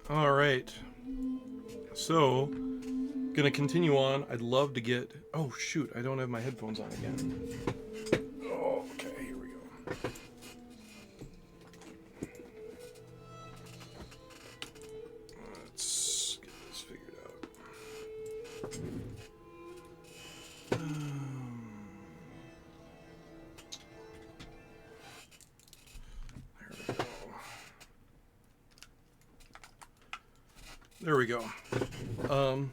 All right. So, gonna continue on. I'd love to get. Oh shoot! I don't have my headphones on again. Oh, okay. Here we go. Let's get this figured out. There we go. Um.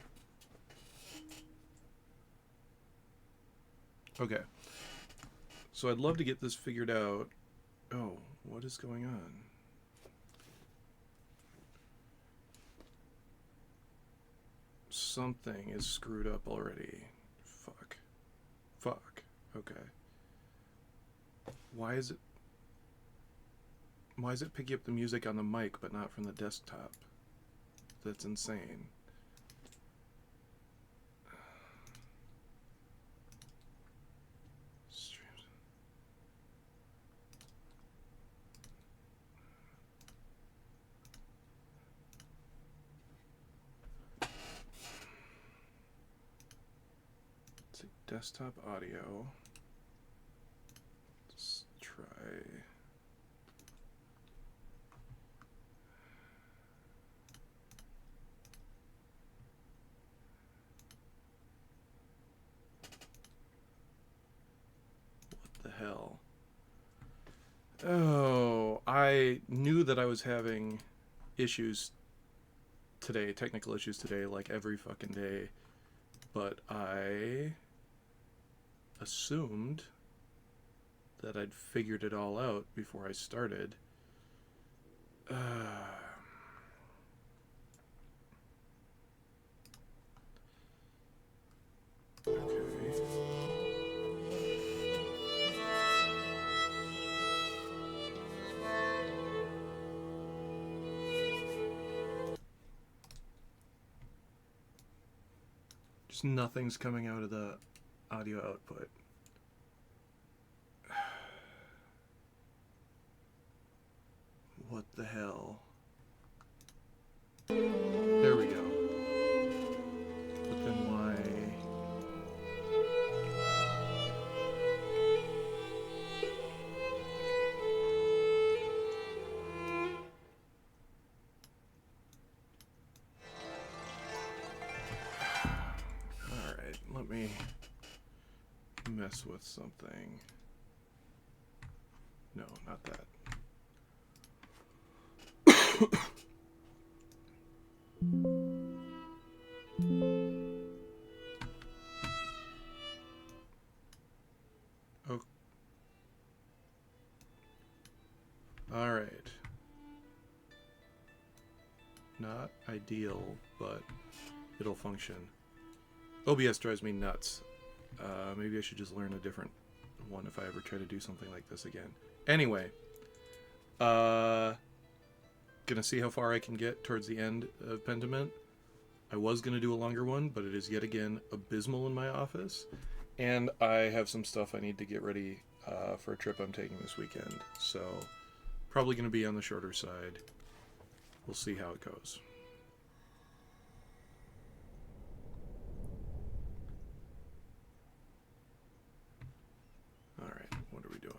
Okay. So I'd love to get this figured out. Oh, what is going on? Something is screwed up already. Fuck. Fuck. Okay. Why is it Why is it picking up the music on the mic but not from the desktop? That's insane. Let's see, desktop audio. Let's try. The hell? Oh, I knew that I was having issues today, technical issues today, like every fucking day, but I assumed that I'd figured it all out before I started. Okay. Just nothing's coming out of the audio output. What the hell? There we go. But then why? Alright, let me mess with something. No, not that. Oh. Alright. Not ideal, but it'll function. OBS drives me nuts. Maybe I should just learn a different one if I ever try to do something like this again. Anyway, gonna see how far I can get towards the end of Pentiment. I was gonna do a longer one, but it is yet again abysmal in my office, and I have some stuff I need to get ready for a trip I'm taking this weekend. So probably gonna be on the shorter side. We'll see how it goes. Alright, what are we doing?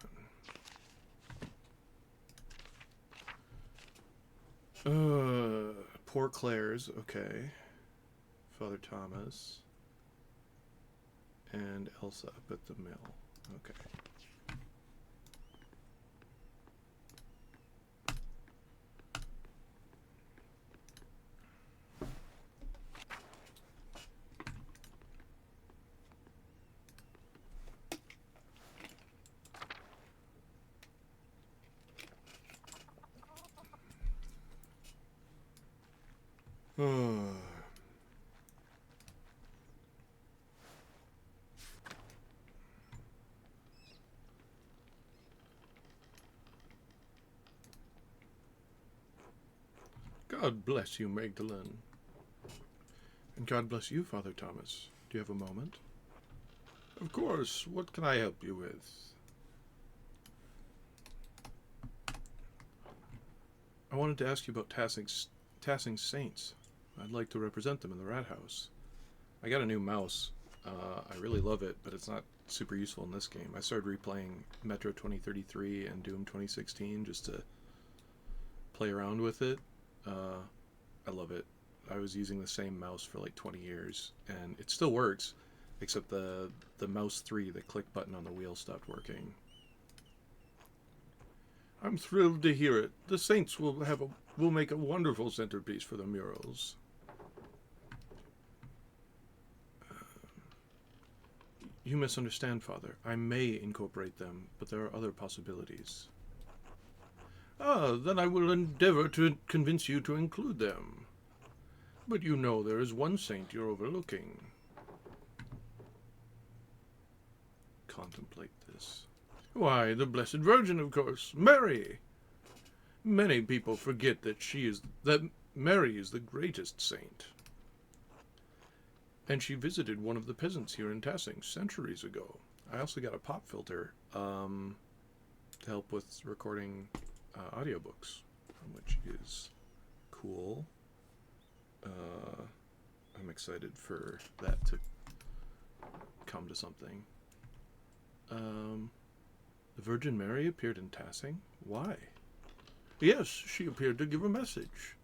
Poor Claire's, okay. Father Thomas. And Elsa up at the mill. Okay. God bless you, Magdalene. And God bless you, Father Thomas. Do you have a moment? Of course. What can I help you with? I wanted to ask you about Tassing Saints. I'd like to represent them in the Rat House. I got a new mouse. I really love it, but it's not super useful in this game. I started replaying Metro 2033 and Doom 2016 just to play around with it. I love it. I was using the same mouse for like 20 years, and it still works, except the mouse 3, the click button on the wheel, stopped working. I'm thrilled to hear it. The Saints will make a wonderful centerpiece for the murals. You misunderstand, Father. I may incorporate them, but there are other possibilities. Ah, then I will endeavor to convince you to include them. But you know there is one saint you're overlooking. Contemplate this. Why, the Blessed Virgin, of course, Mary. Many people forget that Mary is the greatest saint. And she visited one of the peasants here in Tassing centuries ago. I also got a pop filter to help with recording audiobooks, which is cool. I'm excited for that to come to something. The Virgin Mary appeared in Tassing? Why? Yes, she appeared to give a message.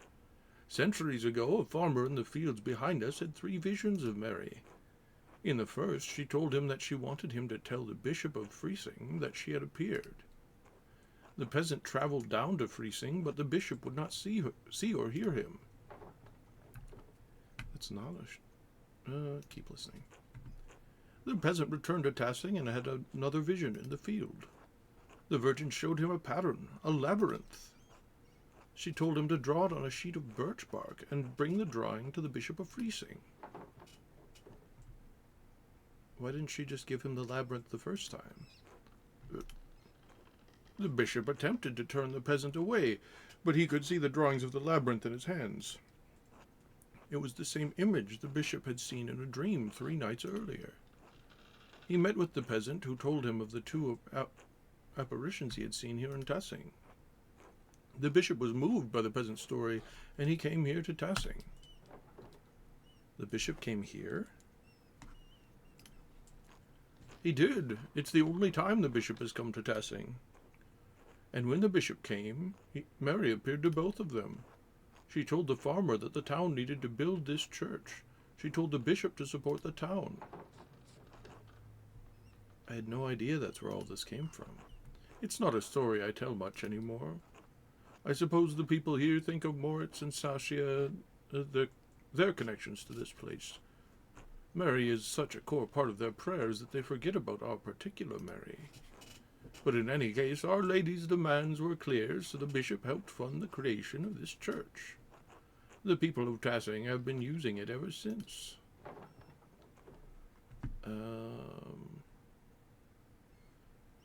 Centuries ago, a farmer in the fields behind us had 3 visions of Mary. In the first, she told him that she wanted him to tell the Bishop of Freising that she had appeared. The peasant traveled down to Freising, but the bishop would not see or hear him. That's not keep listening. The peasant returned to Tassing and had another vision in the field. The Virgin showed him a pattern, a labyrinth. She told him to draw it on a sheet of birch bark and bring the drawing to the Bishop of Freising. Why didn't she just give him the labyrinth the first time? The bishop attempted to turn the peasant away, but he could see the drawings of the labyrinth in his hands. It was the same image the bishop had seen in a dream 3 nights earlier. He met with the peasant, who told him of the 2 apparitions he had seen here in Tassing. The bishop was moved by the peasant's story, and he came here to Tassing. The bishop came here? He did. It's the only time the bishop has come to Tassing. And when the bishop came, Mary appeared to both of them. She told the farmer that the town needed to build this church. She told the bishop to support the town. I had no idea that's where all this came from. It's not a story I tell much anymore. I suppose the people here think of Moritz and Sasha, their connections to this place. Mary is such a core part of their prayers that they forget about our particular Mary. But in any case, Our Lady's demands were clear, so the bishop helped fund the creation of this church. The people of Tassing have been using it ever since.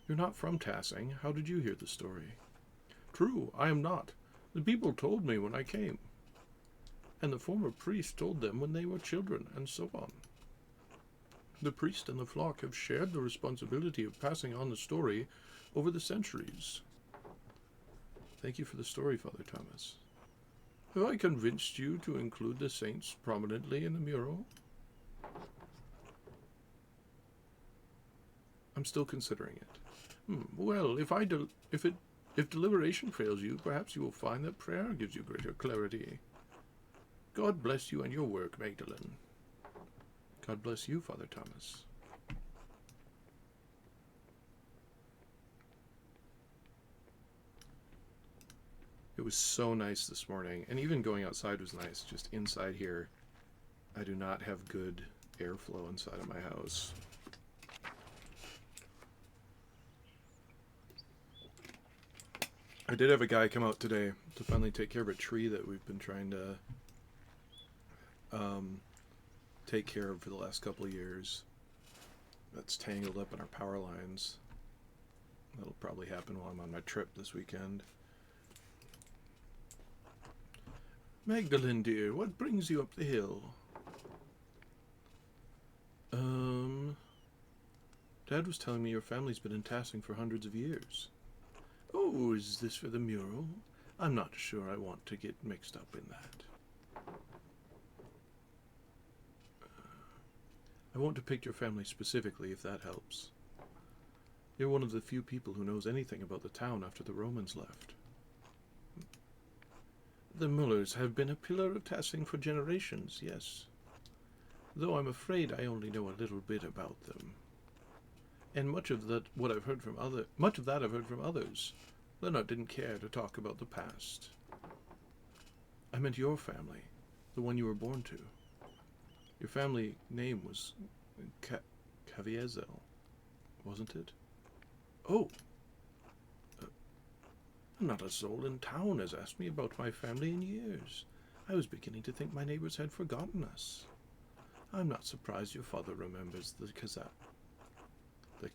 You're not from Tassing. How did you hear the story? True, I am not. The people told me when I came. And the former priest told them when they were children, and so on. The priest and the flock have shared the responsibility of passing on the story over the centuries. Thank you for the story, Father Thomas. Have I convinced you to include the saints prominently in the mural? I'm still considering it. Well, if deliberation fails you, perhaps you will find that prayer gives you greater clarity. God bless you and your work, Magdalene. God bless you, Father Thomas. It was so nice this morning, and even going outside was nice. Just inside here, I do not have good airflow inside of my house. I did have a guy come out today to finally take care of a tree that we've been trying to take care of for the last couple of years. That's tangled up in our power lines. That'll probably happen while I'm on my trip this weekend. Magdalene, dear, what brings you up the hill? Dad was telling me your family's been in Tassing for hundreds of years. Oh, is this for the mural? I'm not sure I want to get mixed up in that. I won't depict your family specifically, if that helps. You're one of the few people who knows anything about the town after the Romans left. The Mullers have been a pillar of Tassing for generations, yes. Though I'm afraid I only know a little bit about them. And much of that I've heard from others. Leonard didn't care to talk about the past. I meant your family, the one you were born to. Your family name was Caviezel, wasn't it? Oh! Not a soul in town has asked me about my family in years. I was beginning to think my neighbors had forgotten us. I'm not surprised your father remembers the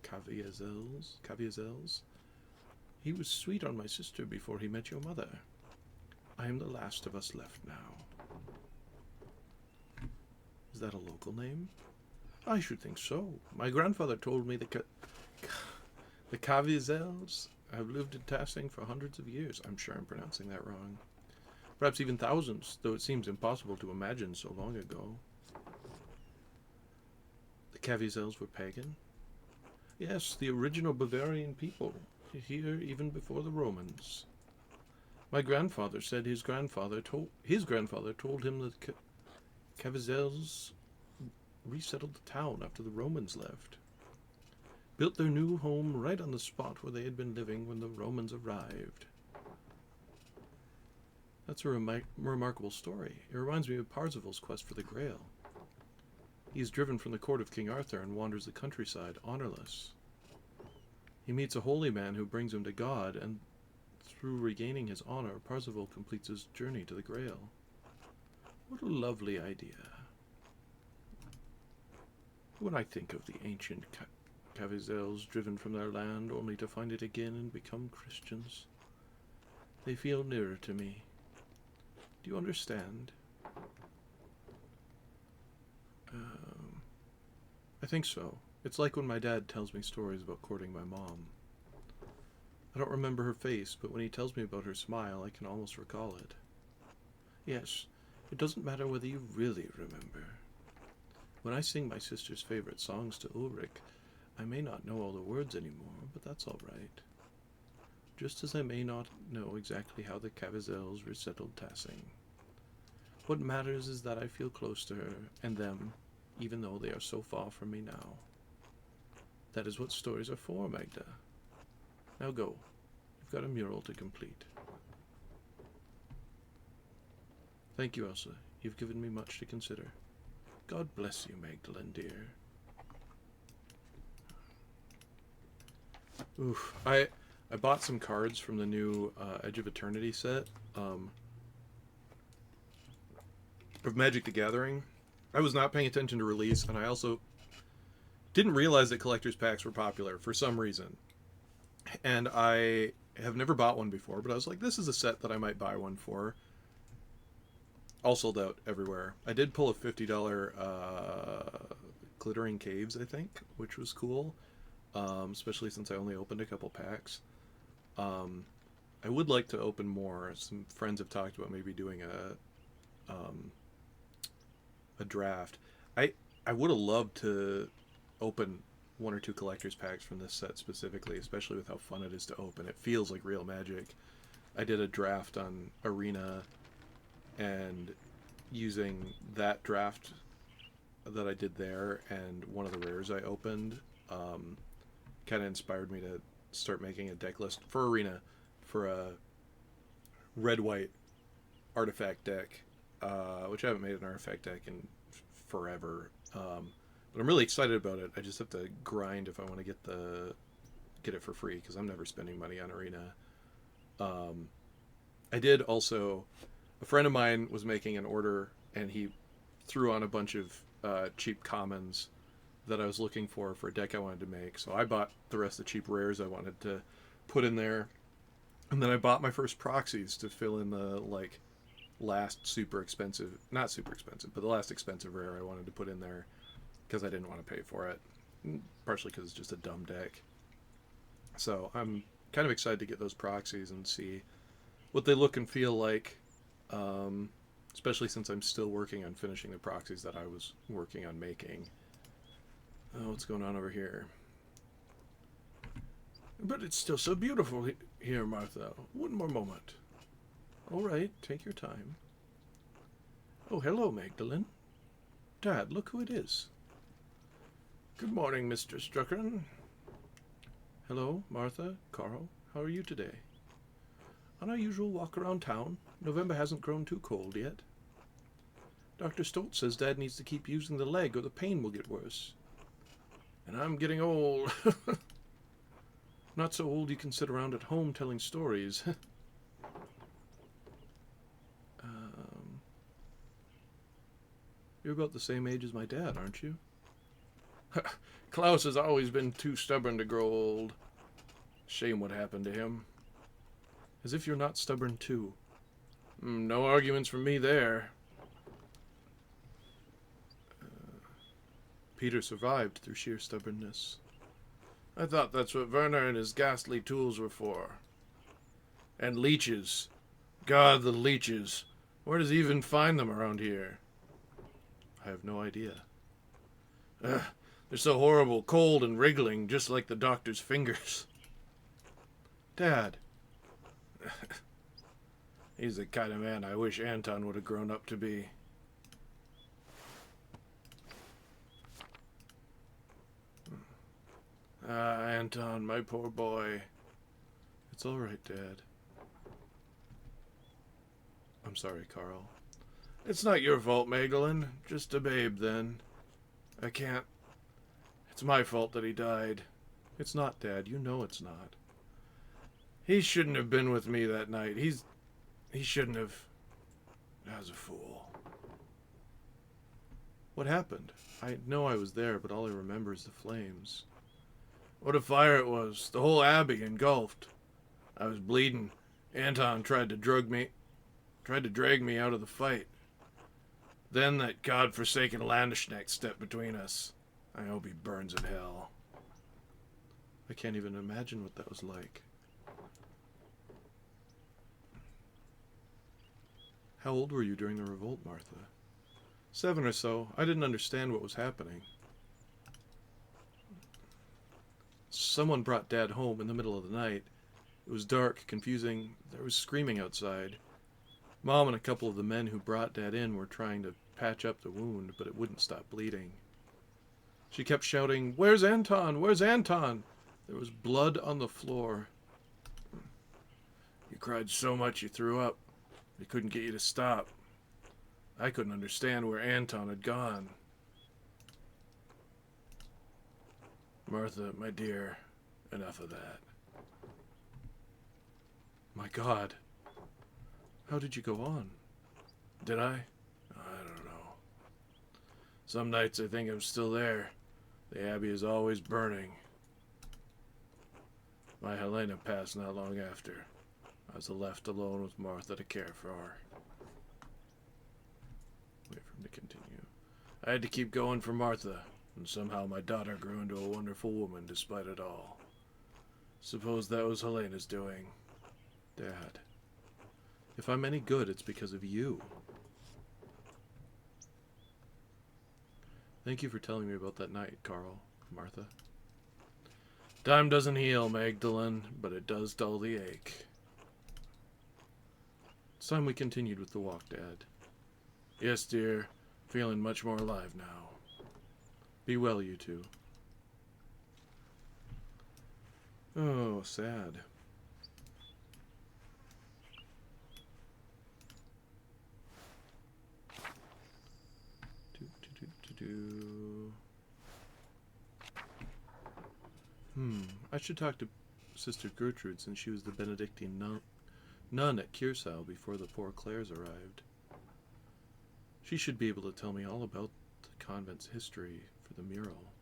Caviezels. He was sweet on my sister before he met your mother. I am the last of us left now. Is that a local name? I should think so. My grandfather told me the Caviezels have lived in Tassing for hundreds of years. I'm sure I'm pronouncing that wrong. Perhaps even thousands, though it seems impossible to imagine so long ago. The Caviezels were pagan? Yes, the original Bavarian people, here even before the Romans. My grandfather said his grandfather told him that Caviezels resettled the town after the Romans left. Built their new home right on the spot where they had been living when the Romans arrived. That's a remarkable story. It reminds me of Parzival's quest for the Grail. He is driven from the court of King Arthur and wanders the countryside, honorless. He meets a holy man who brings him to God, and through regaining his honor, Parzival completes his journey to the Grail. What a lovely idea. When I think of the ancient Caviezels driven from their land only to find it again and become Christians, they feel nearer to me. Do you understand? I think so. It's like when my dad tells me stories about courting my mom. I don't remember her face, but when he tells me about her smile, I can almost recall it. Yes, it doesn't matter whether you really remember. When I sing my sister's favorite songs to Ulrich, I may not know all the words anymore, but that's all right. Just as I may not know exactly how the Caviezels resettled Tassing. What matters is that I feel close to her and them, even though they are so far from me now. That is what stories are for, Magda. Now go. You've got a mural to complete. Thank you, Elsa. You've given me much to consider. God bless you, Magdalene, dear. Oof. I bought some cards from the new Edge of Eternity set of Magic the Gathering. I was not paying attention to release, and I also didn't realize that collector's packs were popular for some reason. And I have never bought one before, but I was like, this is a set that I might buy one for. All sold out everywhere. I did pull a $50 Glittering Caves, I think, which was cool, especially since I only opened a couple packs. I would like to open more. Some friends have talked about maybe doing a draft. I would have loved to open one or two collector's packs from this set specifically, especially with how fun it is to open. It feels like real Magic. I did a draft on Arena, and using that draft that I did there and one of the rares I opened kind of inspired me to start making a deck list for Arena for a red-white artifact deck, which I haven't made an artifact deck in forever. But I'm really excited about it. I just have to grind if I want to get it for free, because I'm never spending money on Arena. I did also... A friend of mine was making an order, and he threw on a bunch of cheap commons that I was looking for a deck I wanted to make. So I bought the rest of the cheap rares I wanted to put in there. And then I bought my first proxies to fill in the, last super expensive... Not super expensive, but the last expensive rare I wanted to put in there, because I didn't want to pay for it. Partially because it's just a dumb deck. So I'm kind of excited to get those proxies and see what they look and feel like, especially since I'm still working on finishing the proxies that I was working on making. Oh, what's going on over here? But it's still so beautiful here, Martha. One more moment. All right, take your time. Oh, hello, Magdalene. Dad, look who it is. Good morning, Mr. Struckern. Hello, Martha, Carl. How are you today? On our usual walk around town. November hasn't grown too cold yet. Dr. Stoltz says Dad needs to keep using the leg or the pain will get worse. And I'm getting old. Not so old you can sit around at home telling stories. You're about the same age as my dad, aren't you? Klaus has always been too stubborn to grow old. Shame what happened to him. As if you're not stubborn too. No arguments from me there. Peter survived through sheer stubbornness. I thought that's what Werner and his ghastly tools were for. And leeches. God, the leeches. Where does he even find them around here? I have no idea. They're so horrible, cold and wriggling, just like the doctor's fingers. Dad. He's the kind of man I wish Anton would have grown up to be. Anton, my poor boy. It's all right, Dad. I'm sorry, Carl. It's not your fault, Magdalene. Just a babe, then. I can't... It's my fault that he died. It's not, Dad. You know it's not. He shouldn't have been with me that night. He shouldn't have... I was a fool. What happened? I know I was there, but all I remember is the flames. What a fire it was. The whole abbey engulfed. I was bleeding. Anton tried to drag me out of the fight. Then that godforsaken Landesknecht stepped between us. I hope he burns in hell. I can't even imagine what that was like. How old were you during the revolt, Martha? 7 or so. I didn't understand what was happening. Someone brought Dad home in the middle of the night. It was dark, confusing. There was screaming outside. Mom and a couple of the men who brought Dad in were trying to patch up the wound, but it wouldn't stop bleeding. She kept shouting, "Where's Anton? Where's Anton?" There was blood on the floor. You cried so much you threw up. They couldn't get you to stop. I couldn't understand where Anton had gone. Martha, my dear, enough of that. My God. How did you go on? Did I? I don't know. Some nights I think I'm still there. The abbey is always burning. My Helena passed not long after. I was left alone with Martha to care for her. Wait for him to continue. I had to keep going for Martha, and somehow my daughter grew into a wonderful woman despite it all. Suppose that was Helena's doing. Dad, if I'm any good, it's because of you. Thank you for telling me about that night, Carl, Martha. Time doesn't heal, Magdalene, but it does dull the ache. It's time we continued with the walk, Dad. Yes, dear. Feeling much more alive now. Be well, you two. Oh, sad. I should talk to Sister Gertrude since she was the Benedictine nun at Kiersau before the poor Clares arrived. She should be able to tell me all about the convent's history for the mural.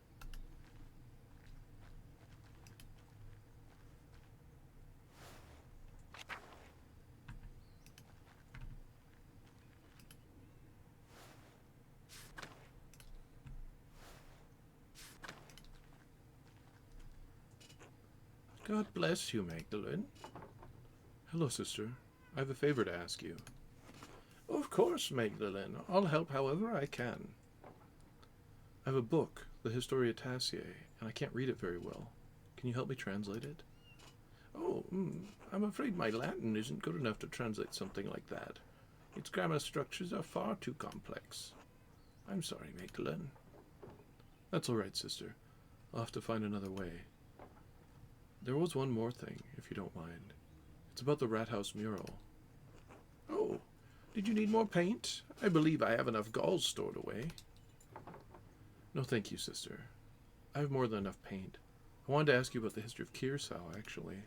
God bless you, Magdalene. Hello, sister. I have a favor to ask you. Of course, Magdalene. I'll help however I can. I have a book, the Historia Tassiae, and I can't read it very well. Can you help me translate it? Oh, I'm afraid my Latin isn't good enough to translate something like that. Its grammar structures are far too complex. I'm sorry, Magdalene. That's all right, sister. I'll have to find another way. There was one more thing, if you don't mind. It's about the rat house mural. Oh, did you need more paint? I believe I have enough galls stored away. No, thank you, sister. I have more than enough paint. I wanted to ask you about the history of Kearsau, actually.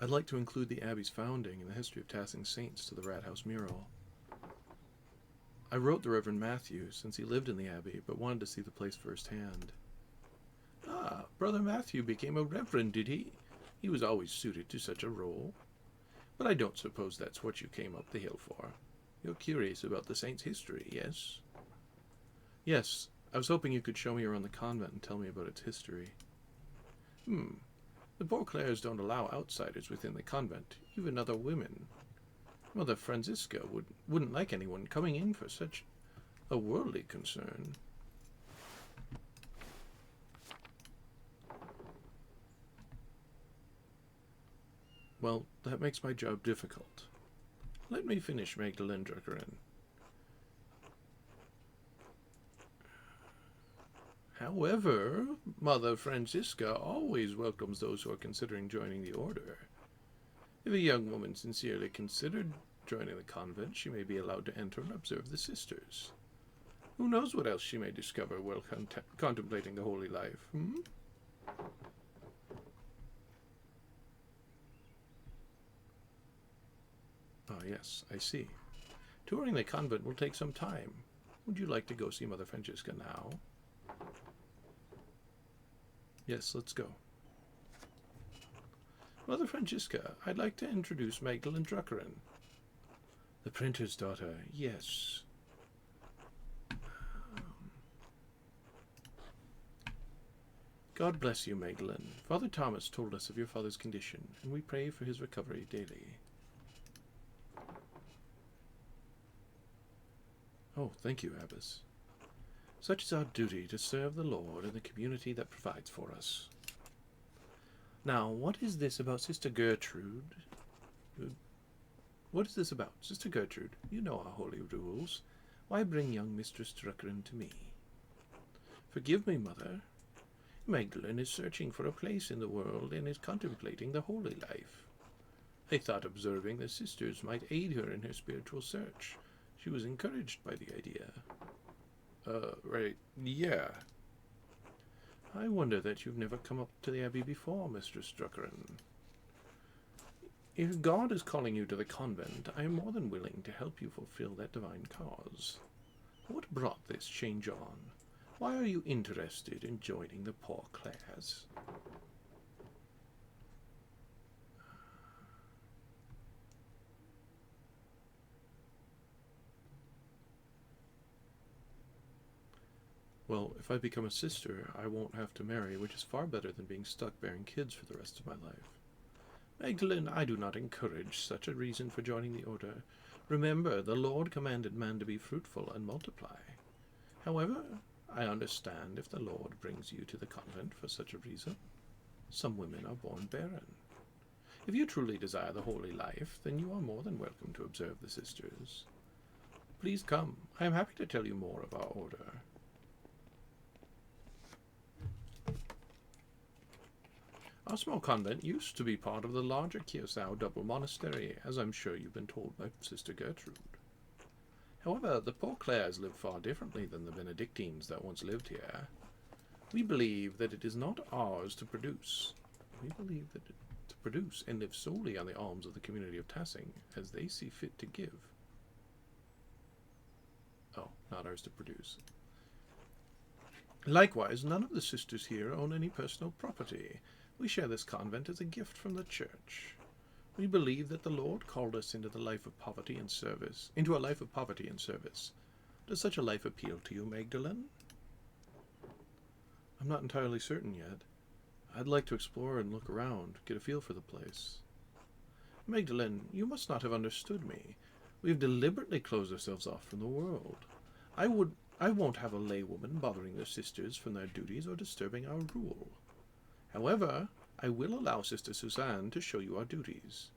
I'd like to include the Abbey's founding and the history of tassing saints to the rat house mural. I wrote the Reverend Matthew, since he lived in the Abbey, but wanted to see the place firsthand. Ah, Brother Matthew became a reverend, did he? He was always suited to such a role. But I don't suppose that's what you came up the hill for. You're curious about the saint's history, yes? Yes, I was hoping you could show me around the convent and tell me about its history. The Beauclairs don't allow outsiders within the convent, even other women. Mother Francisca wouldn't like anyone coming in for such a worldly concern. Well, that makes my job difficult. Let me finish, Magdalene Druckerin. However, Mother Francisca always welcomes those who are considering joining the order. If a young woman sincerely considered joining the convent, she may be allowed to enter and observe the sisters. Who knows what else she may discover while contemplating the holy life, Ah, yes, I see. Touring the convent will take some time. Would you like to go see Mother Francisca now? Yes, let's go. Mother Francisca, I'd like to introduce Magdalene Druckerin. The printer's daughter, yes. God bless you, Magdalene. Father Thomas told us of your father's condition, and we pray for his recovery daily. Oh, thank you, Abbess. Such is our duty to serve the Lord and the community that provides for us. Now, what is this about Sister Gertrude? What is this about? Sister Gertrude, you know our holy rules. Why bring young Mistress Druckerin to me? Forgive me, Mother. Magdalene is searching for a place in the world and is contemplating the holy life. I thought observing the sisters might aid her in her spiritual search. She was encouraged by the idea. Right, yeah. I wonder that you've never come up to the Abbey before, Mistress Druckerin. If God is calling you to the convent, I am more than willing to help you fulfill that divine cause. What brought this change on? Why are you interested in joining the Beauclairs? Well, if I become a sister, I won't have to marry, which is far better than being stuck bearing kids for the rest of my life. Magdalene, I do not encourage such a reason for joining the order. Remember, the Lord commanded man to be fruitful and multiply. However, I understand if the Lord brings you to the convent for such a reason. Some women are born barren. If you truly desire the holy life, then you are more than welcome to observe the sisters. Please come. I am happy to tell you more of our order. Our small convent used to be part of the larger Kearsau double monastery, as I'm sure you've been told by Sister Gertrude. However, the Beauclairs live far differently than the Benedictines that once lived here. We believe that it is not ours to produce. We believe that to produce and live solely on the alms of the community of Tassing, as they see fit to give. Oh, not ours to produce. Likewise, none of the sisters here own any personal property. We share this convent as a gift from the Church. We believe that the Lord called us into a life of poverty and service. Does such a life appeal to you, Magdalene? I'm not entirely certain yet. I'd like to explore and look around, get a feel for the place. Magdalene, you must not have understood me. We have deliberately closed ourselves off from the world. I won't have a laywoman bothering the sisters from their duties or disturbing our rule. However, I will allow Sister Suzanne to show you our duties.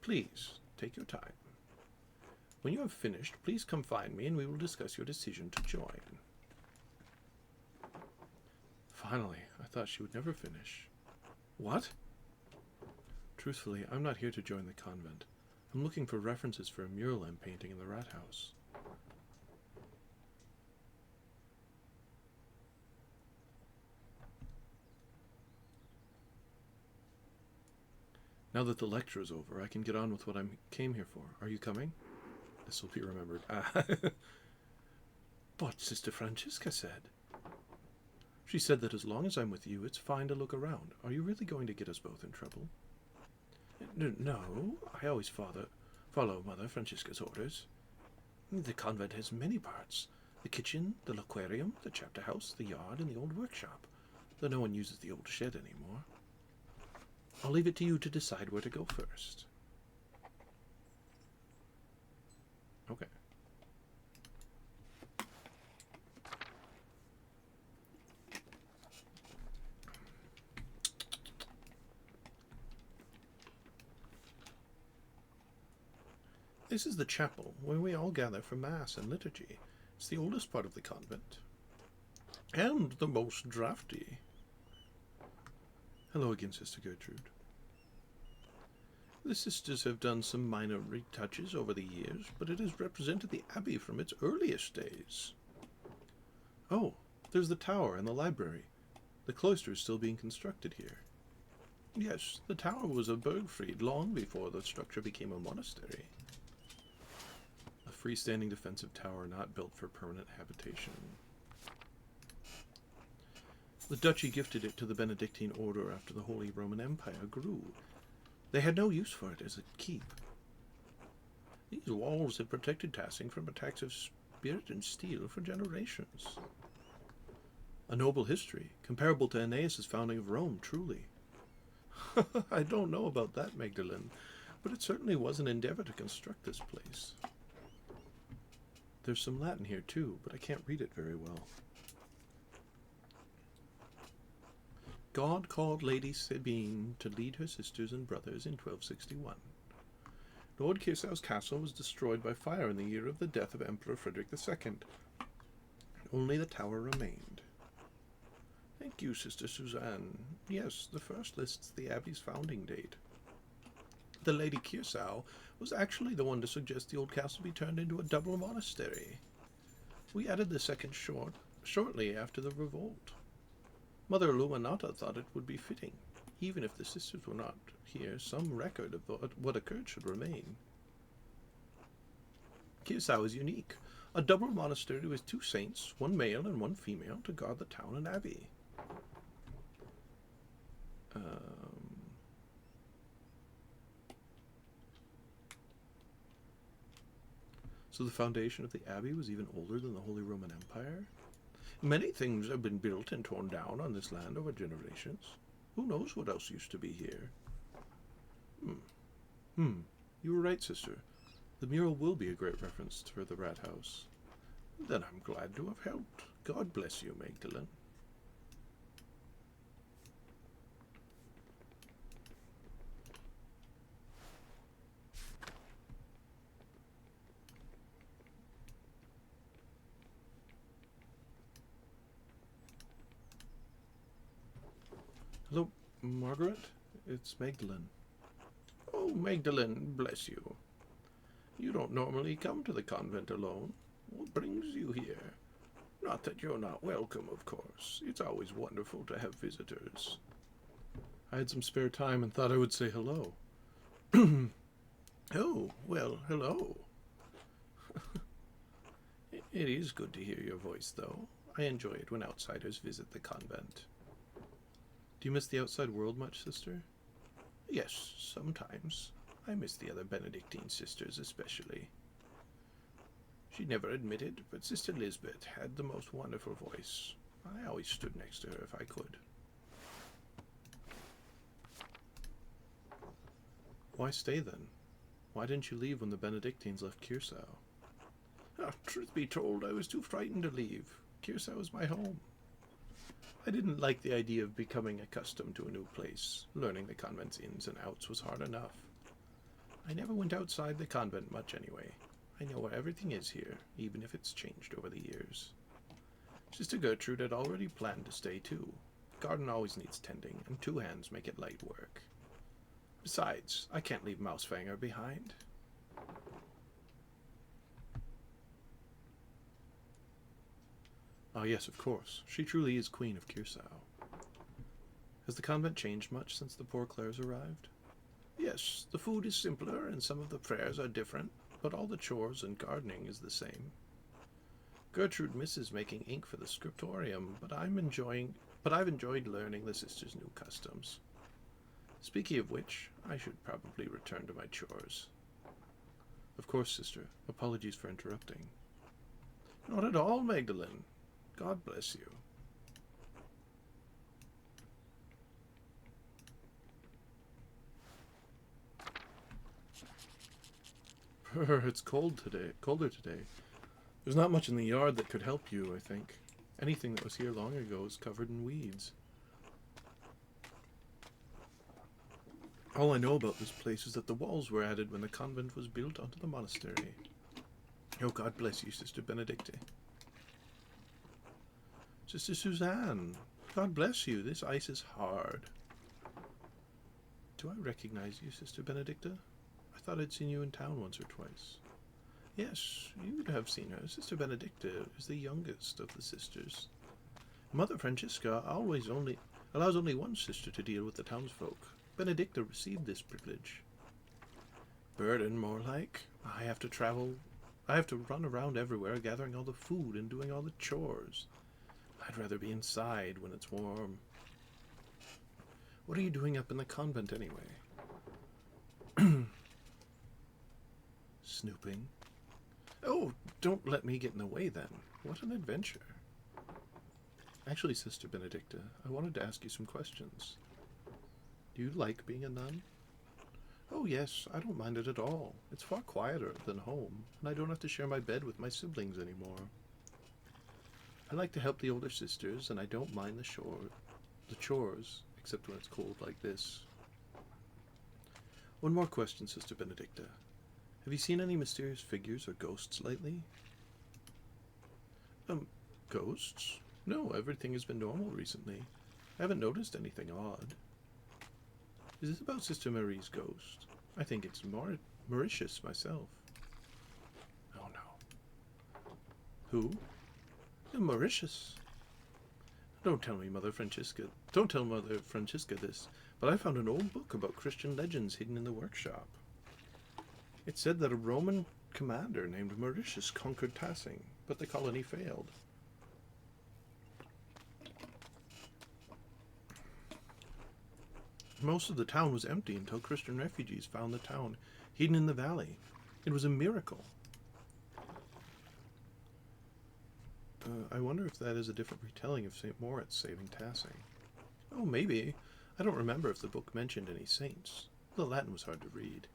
Please, take your time. When you have finished, please come find me and we will discuss your decision to join. Finally, I thought she would never finish. What? Truthfully, I'm not here to join the convent. I'm looking for references for a mural I'm painting in the rat house. Now that the lecture is over, I can get on with what I came here for. Are you coming? This will be remembered. But Sister Francisca said... She said that as long as I'm with you, it's fine to look around. Are you really going to get us both in trouble? No, I always follow Mother Francisca's orders. The convent has many parts. The kitchen, the aquarium, the chapter house, the yard, and the old workshop. Though no one uses the old shed anymore. I'll leave it to you to decide where to go first. Okay. This is the chapel, where we all gather for Mass and liturgy. It's the oldest part of the convent. And the most drafty. Hello again, Sister Gertrude. The sisters have done some minor retouches over the years, but it has represented the abbey from its earliest days. Oh, there's the tower and the library. The cloister is still being constructed here. Yes, the tower was a Burgfried long before the structure became a monastery. A freestanding defensive tower not built for permanent habitation. The duchy gifted it to the Benedictine order after the Holy Roman Empire grew. They had no use for it as a keep. These walls had protected Tassing from attacks of spirit and steel for generations. A noble history, comparable to Aeneas' founding of Rome, truly. I don't know about that, Magdalene, but it certainly was an endeavor to construct this place. There's some Latin here, too, but I can't read it very well. God called Lady Sabine to lead her sisters and brothers in 1261. Lord Kirsau's castle was destroyed by fire in the year of the death of Emperor Frederick II. Only the tower remained. Thank you, Sister Suzanne. Yes, the first lists the abbey's founding date. The Lady Kirsau was actually the one to suggest the old castle be turned into a double monastery. We added the second shortly after the revolt. Mother Illuminata thought it would be fitting. Even if the sisters were not here, some record of what occurred should remain. Kirsau is unique. A double monastery with 2 saints, 1 male and 1 female, to guard the town and abbey. So the foundation of the abbey was even older than the Holy Roman Empire? Many things have been built and torn down on this land over generations. Who knows what else used to be here? You were right, sister. The mural will be a great reference for the rat house. Then I'm glad to have helped. God bless you, Magdalene. Hello, Margaret? It's Magdalene. Oh, Magdalene, bless you. You don't normally come to the convent alone. What brings you here? Not that you're not welcome, of course. It's always wonderful to have visitors. I had some spare time and thought I would say hello. Oh, well, hello. It is good to hear your voice, though. I enjoy it when outsiders visit the convent. Do you miss the outside world much, sister? Yes, sometimes. I miss the other Benedictine sisters especially. She never admitted, but Sister Lisbeth had the most wonderful voice. I always stood next to her if I could. Why stay then? Why didn't you leave when the Benedictines left Curacao? Truth be told, I was too frightened to leave. Curacao was my home. I didn't like the idea of becoming accustomed to a new place. Learning the convent's ins and outs was hard enough. I never went outside the convent much anyway. I know where everything is here, even if it's changed over the years. Sister Gertrude had already planned to stay too. The garden always needs tending, and 2 hands make it light work. Besides, I can't leave Mousefanger behind. Ah, yes, of course. She truly is Queen of Curacao. Has the convent changed much since the poor Clares arrived? Yes, the food is simpler and some of the prayers are different, but all the chores and gardening is the same. Gertrude misses making ink for the scriptorium, but I've enjoyed learning the sisters' new customs. Speaking of which, I should probably return to my chores. Of course, sister. Apologies for interrupting. Not at all, Magdalene. God bless you. It's colder today. There's not much in the yard that could help you, I think. Anything that was here long ago is covered in weeds. All I know about this place is that the walls were added when the convent was built onto the monastery. Oh, God bless you, Sister Benedicta. Sister Suzanne, God bless you. This ice is hard. Do I recognize you, Sister Benedicta? I thought I'd seen you in town once or twice. Yes, you would have seen her. Sister Benedicta is the youngest of the sisters. Mother Francisca allows only one sister to deal with the townsfolk. Benedicta received this privilege. Burden, more like. I have to run around everywhere gathering all the food and doing all the chores. I'd rather be inside when it's warm. What are you doing up in the convent anyway? Snooping. Oh, don't let me get in the way then. What an adventure. Actually, Sister Benedicta, I wanted to ask you some questions. Do you like being a nun? Oh yes, I don't mind it at all. It's far quieter than home, and I don't have to share my bed with my siblings anymore. I like to help the older sisters, and I don't mind the chores, except when it's cold like this. One more question, Sister Benedicta. Have you seen any mysterious figures or ghosts lately? Ghosts? No, everything has been normal recently. I haven't noticed anything odd. Is this about Sister Marie's ghost? I think it's Mauritius myself. Oh no. Who? Mauritius. Don't tell Mother Francisca this, but I found an old book about Christian legends hidden in the workshop. It said that a Roman commander named Mauritius conquered Tassing, but the colony failed. Most of the town was empty until Christian refugees found the town hidden in the valley. It was a miracle. I wonder if that is a different retelling of St. Moritz saving Tassing. Oh, maybe. I don't remember if the book mentioned any saints. The Latin was hard to read.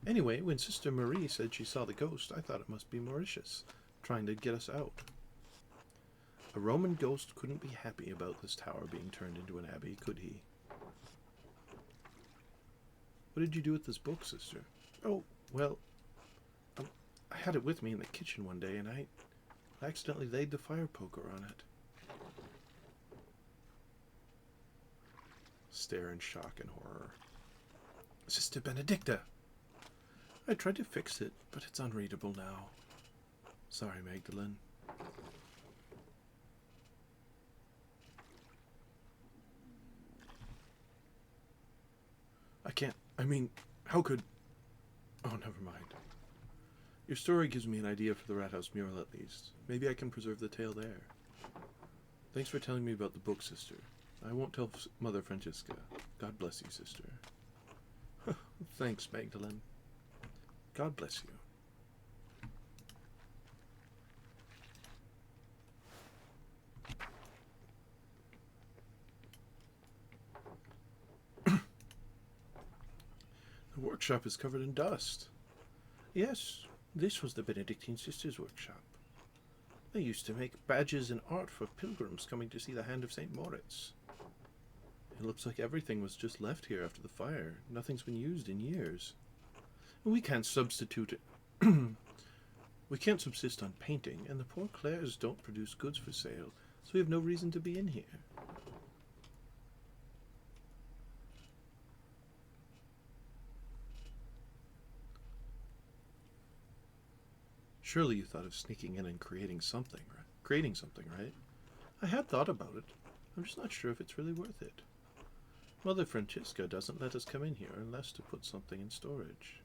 Anyway, when Sister Marie said she saw the ghost, I thought it must be Mauritius, trying to get us out. A Roman ghost couldn't be happy about this tower being turned into an abbey, could he? What did you do with this book, Sister? Oh, well, I had it with me in the kitchen one day, and I accidentally laid the fire poker on it. Stare in shock and horror. Sister Benedicta! I tried to fix it, but it's unreadable now. Sorry, Magdalene. How could... Oh, never mind. Your story gives me an idea for the Rat House mural, at least. Maybe I can preserve the tale there. Thanks for telling me about the book, Sister. I won't tell Mother Francisca. God bless you, Sister. Thanks, Magdalene. God bless you. The workshop is covered in dust. Yes, this was the Benedictine sisters' workshop. They used to make badges and art for pilgrims coming to see the Hand of St. Moritz. It looks like everything was just left here after the fire. Nothing's been used in years. We can't substitute we can't subsist on painting, and the poor Clares don't produce goods for sale, so we have no reason to be in here. Surely you thought of sneaking in and creating something, right? I had thought about it. I'm just not sure if it's really worth it. Mother Francisca doesn't let us come in here unless to put something in storage.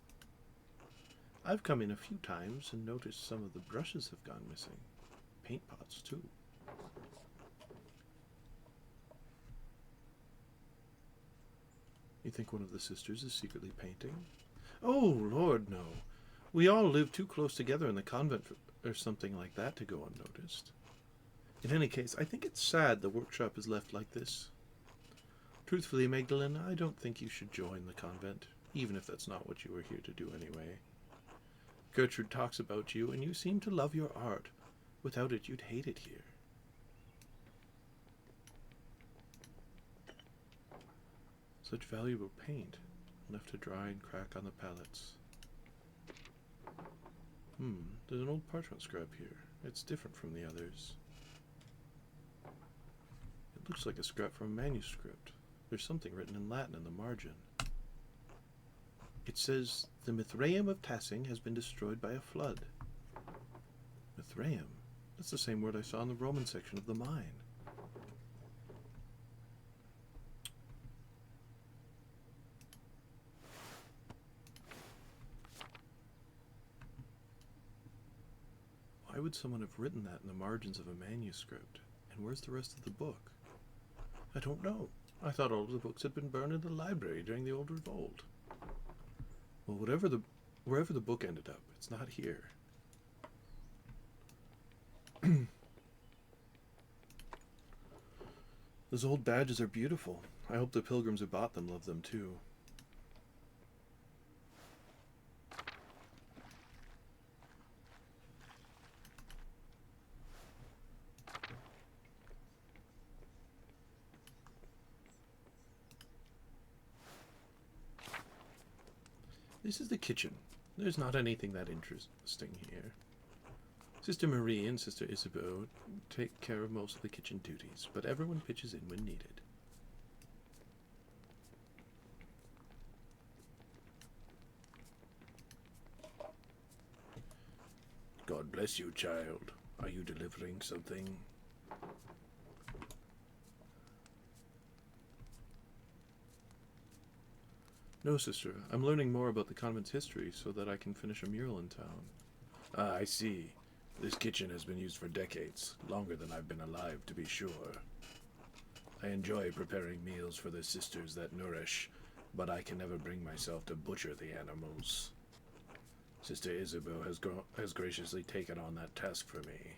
I've come in a few times and noticed some of the brushes have gone missing. Paint pots, too. You think one of the sisters is secretly painting? Oh, Lord, no. We all live too close together in the convent or something like that to go unnoticed. In any case, I think it's sad the workshop is left like this. Truthfully, Magdalene, I don't think you should join the convent, even if that's not what you were here to do anyway. Gertrude talks about you, and you seem to love your art. Without it, you'd hate it here. Such valuable paint, left to dry and crack on the palettes. There's an old parchment scrap here. It's different from the others. It looks like a scrap from a manuscript. There's something written in Latin in the margin. It says, the Mithraeum of Tassing has been destroyed by a flood. Mithraeum? That's the same word I saw in the Roman section of the mine. Why would someone have written that in the margins of a manuscript? And where's the rest of the book? I don't know. I thought all of the books had been burned in the library during the old revolt. Well, wherever the book ended up, it's not here. Those old badges are beautiful. I hope the pilgrims who bought them love them too. This is the kitchen. There's not anything that interesting here. Sister Marie and Sister Isabeau take care of most of the kitchen duties, but everyone pitches in when needed. God bless you, child. Are you delivering something? No, sister. I'm learning more about the convent's history so that I can finish a mural in town. Ah, I see. This kitchen has been used for decades, longer than I've been alive, to be sure. I enjoy preparing meals for the sisters that nourish, but I can never bring myself to butcher the animals. Sister Isabeau has graciously taken on that task for me.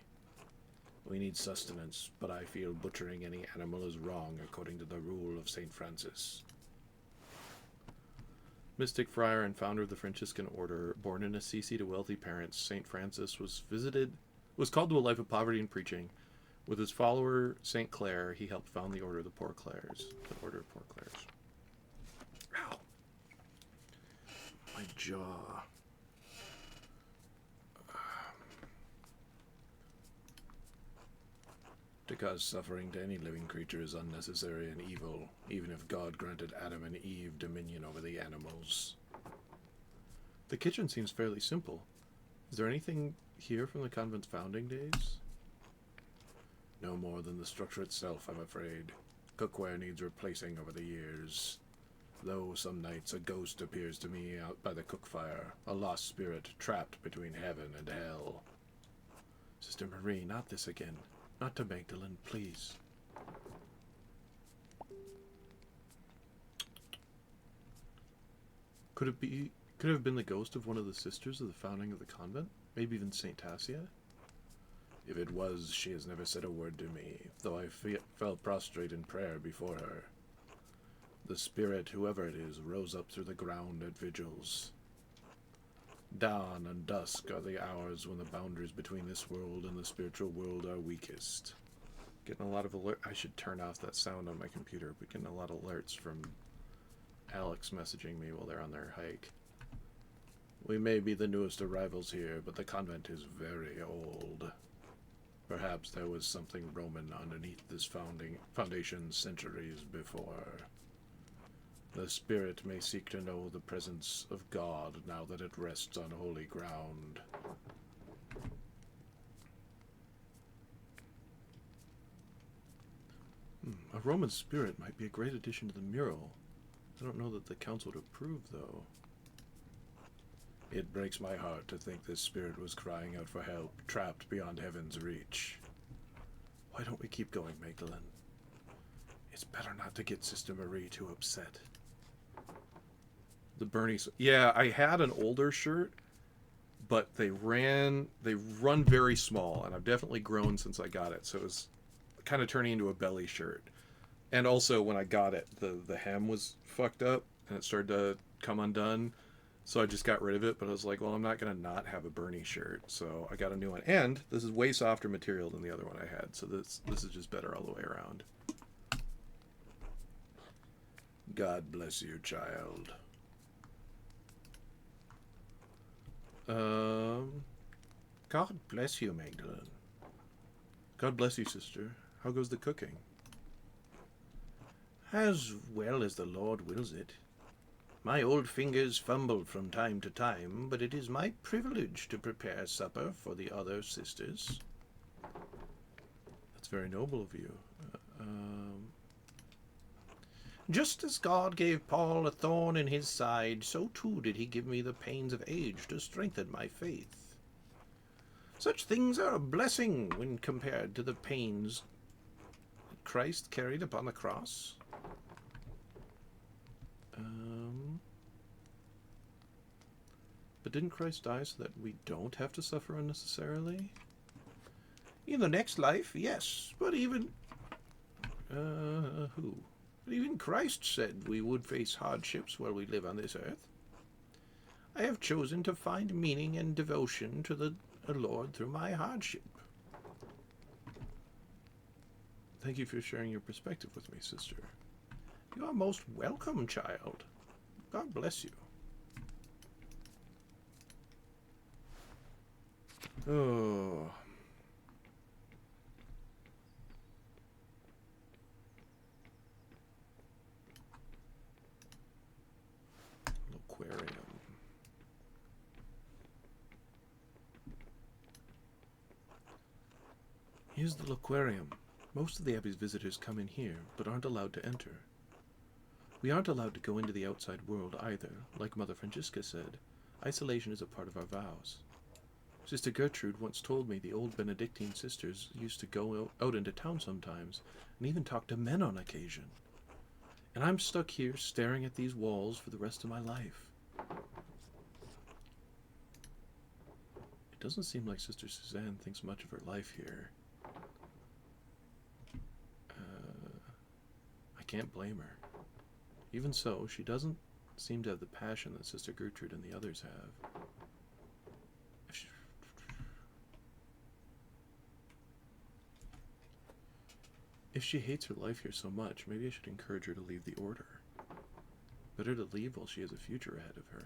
We need sustenance, but I feel butchering any animal is wrong according to the rule of St. Francis. Mystic friar and founder of the Franciscan order, born in Assisi to wealthy parents, St. Francis was called to a life of poverty and preaching. With his follower, St. Clare, he helped found the Order of the Poor Clares. The Order of Poor Clares. Ow! My jaw. To cause suffering to any living creature is unnecessary and evil, even if God granted Adam and Eve dominion over the animals. The kitchen seems fairly simple. Is there anything here from the convent's founding days? No more than the structure itself, I'm afraid. Cookware needs replacing over the years. Though some nights a ghost appears to me out by the cook fire, a lost spirit trapped between heaven and hell. Sister Marie, not this again. Not to Magdalene, please. Could it have been the ghost of one of the sisters of the founding of the convent? Maybe even Saint Tassia? If it was, she has never said a word to me, though I fell prostrate in prayer before her. The spirit, whoever it is, rose up through the ground at vigils. Dawn and dusk are the hours when the boundaries between this world and the spiritual world are weakest. Getting a lot of alert. I should turn off that sound on my computer, but getting a lot of alerts from Alex messaging me while they're on their hike. We may be the newest arrivals here, but the convent is very old. Perhaps there was something Roman underneath this foundation centuries before. The spirit may seek to know the presence of God now that it rests on holy ground. A Roman spirit might be a great addition to the mural. I don't know that the council would approve, though. It breaks my heart to think this spirit was crying out for help, trapped beyond heaven's reach. Why don't we keep going, Magdalene? It's better not to get Sister Marie too upset. The Bernie... Yeah, I had an older shirt, but they run very small, and I've definitely grown since I got it, so it was kind of turning into a belly shirt. And also, when I got it, the hem was fucked up, and it started to come undone, so I just got rid of it, but I was like, well, I'm not going to not have a Bernie shirt, so I got a new one. And this is way softer material than the other one I had, so this is just better all the way around. God bless you, child. God bless you, Magdalene. God bless you, sister. How goes the cooking? As well as the Lord wills it. My old fingers fumble from time to time, but it is my privilege to prepare supper for the other sisters. That's very noble of you. Just as God gave Paul a thorn in his side, so too did he give me the pains of age to strengthen my faith. Such things are a blessing when compared to the pains Christ carried upon the cross. But didn't Christ die so that we don't have to suffer unnecessarily? In the next life, yes, but even... who? But even Christ said we would face hardships while we live on this earth. I have chosen to find meaning and devotion to the Lord through my hardship. Thank you for sharing your perspective with me, sister. You are most welcome, child. God bless you. Oh. Aquarium. Here's the aquarium. Most of the Abbey's visitors come in here, but aren't allowed to enter. We aren't allowed to go into the outside world either. Like Mother Francisca said, isolation is a part of our vows. Sister Gertrude once told me the old Benedictine sisters used to go out into town sometimes, and even talk to men on occasion. And I'm stuck here staring at these walls for the rest of my life. It doesn't seem like Sister Suzanne thinks much of her life here. I can't blame her. Even so, she doesn't seem to have the passion that Sister Gertrude and the others have. If she hates her life here so much, maybe I should encourage her to leave the order. Better to leave while she has a future ahead of her.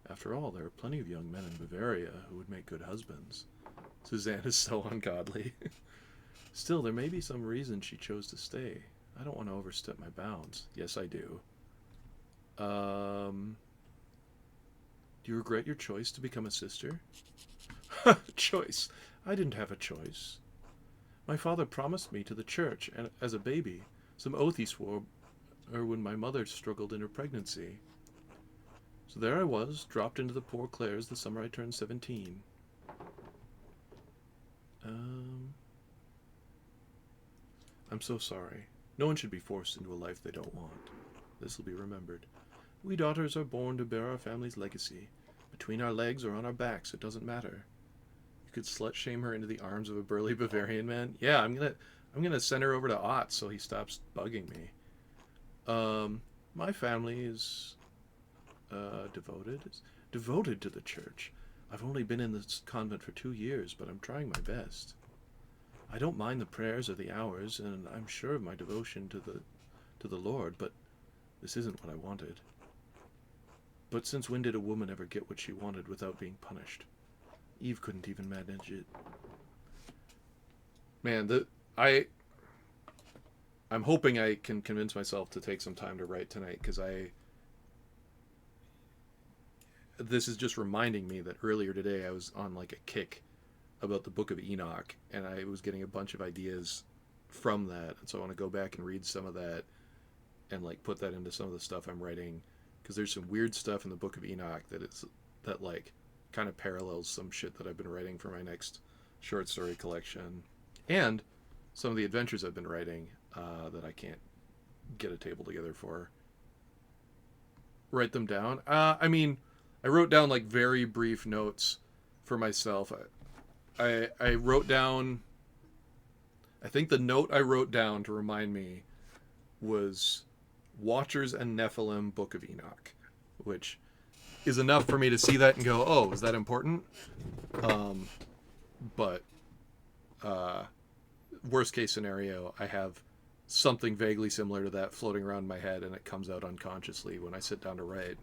After all, there are plenty of young men in Bavaria who would make good husbands. Suzanne is so ungodly. Still, there may be some reason she chose to stay. I don't want to overstep my bounds. Yes, I do. Do you regret your choice to become a sister? Choice. I didn't have a choice. My father promised me to the church, and as a baby, some oath he swore when my mother struggled in her pregnancy. So there I was, dropped into the Poor Clares the summer I turned 17. I'm so sorry. No one should be forced into a life they don't want. This will be remembered. We daughters are born to bear our family's legacy. Between our legs or on our backs, it doesn't matter. You could slut-shame her into the arms of a burly Bavarian man? Yeah, I'm gonna send her over to Ott so he stops bugging me. My family is devoted. Is devoted to the church. I've only been in this convent for 2 years, but I'm trying my best. I don't mind the prayers or the hours, and I'm sure of my devotion to the Lord, but this isn't what I wanted. But since when did a woman ever get what she wanted without being punished? Eve couldn't even manage it. Man, I'm hoping I can convince myself to take some time to write tonight, because this is just reminding me that earlier today I was on like a kick about the Book of Enoch, and I was getting a bunch of ideas from that, and so I want to go back and read some of that and like put that into some of the stuff I'm writing, because there's some weird stuff in the Book of Enoch that like kind of parallels some shit that I've been writing for my next short story collection, and some of the adventures I've been writing that I can't get a table together for. Write them down. I mean, I wrote down like very brief notes for myself. I wrote down. I think the note I wrote down to remind me was Watchers and Nephilim, Book of Enoch, which is enough for me to see that and go, oh, is that important? But worst case scenario, I have something vaguely similar to that floating around my head, and it comes out unconsciously when I sit down to write.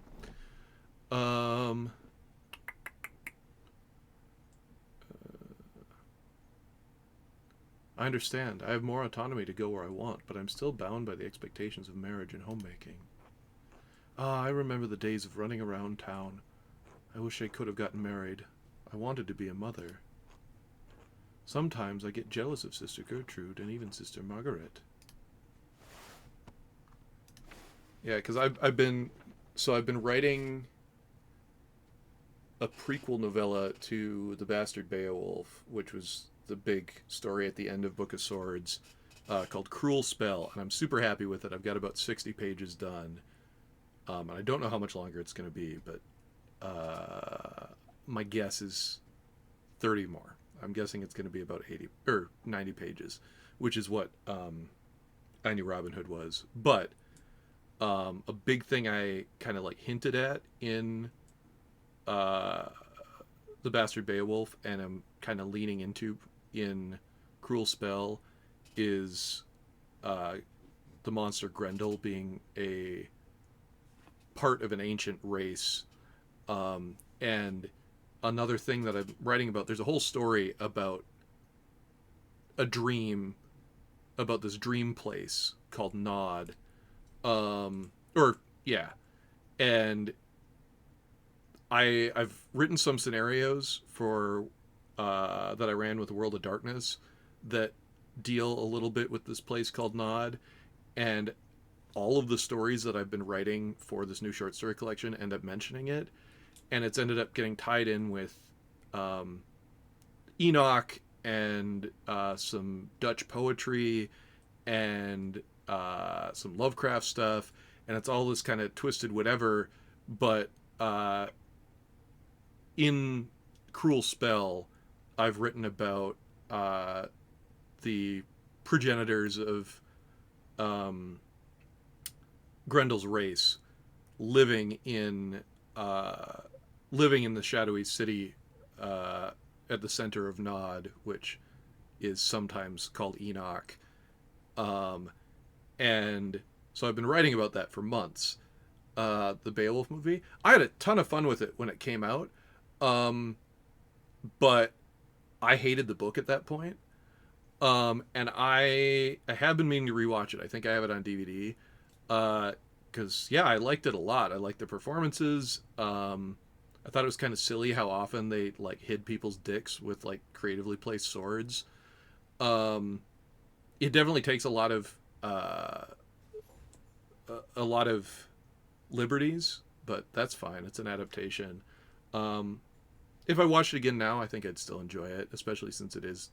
I understand. I have more autonomy to go where I want, but I'm still bound by the expectations of marriage and homemaking. I remember the days of running around town. I wish I could have gotten married. I wanted to be a mother. Sometimes I get jealous of Sister Gertrude and even Sister Margaret. Yeah, because I've been writing a prequel novella to The Bastard Beowulf, which was the big story at the end of Book of Swords, called Cruel Spell, and I'm super happy with it. I've got about 60 pages done, and I don't know how much longer it's going to be, but my guess is 30 more. I'm guessing it's going to be about 80 or 90 pages, which is what I Knew Robin Hood was. But a big thing I kind of like hinted at in The Bastard Beowulf, and I'm kind of leaning into in Cruel Spell, is the monster Grendel being a part of an ancient race. And another thing that I'm writing about, there's a whole story about a dream, about this dream place called Nod. And I've written some scenarios for that I ran with World of Darkness that deal a little bit with this place called Nod, and all of the stories that I've been writing for this new short story collection end up mentioning it, and it's ended up getting tied in with Enoch and some Dutch poetry and some Lovecraft stuff, and it's all this kind of twisted whatever. But in Cruel Spell, I've written about the progenitors of Grendel's race living in the shadowy city at the center of Nod, which is sometimes called Enoch. And so I've been writing about that for months. The Beowulf movie, I had a ton of fun with it when it came out, but I hated the book at that point. And I have been meaning to rewatch it. I think I have it on DVD. Because I liked it a lot. I liked the performances. I thought it was kind of silly how often they like hid people's dicks with like creatively placed swords. It definitely takes a lot of liberties, but that's fine. It's an adaptation. If I watched it again now, I think I'd still enjoy it, especially since it is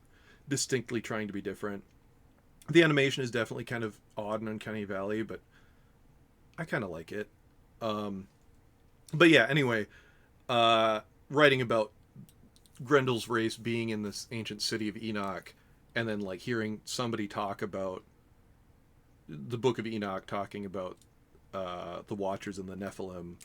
distinctly trying to be different. The animation is definitely kind of odd and Uncanny Valley, but I kind of like it. But yeah, anyway, writing about Grendel's race being in this ancient city of Enoch, and then like hearing somebody talk about the Book of Enoch talking about the Watchers and the Nephilim,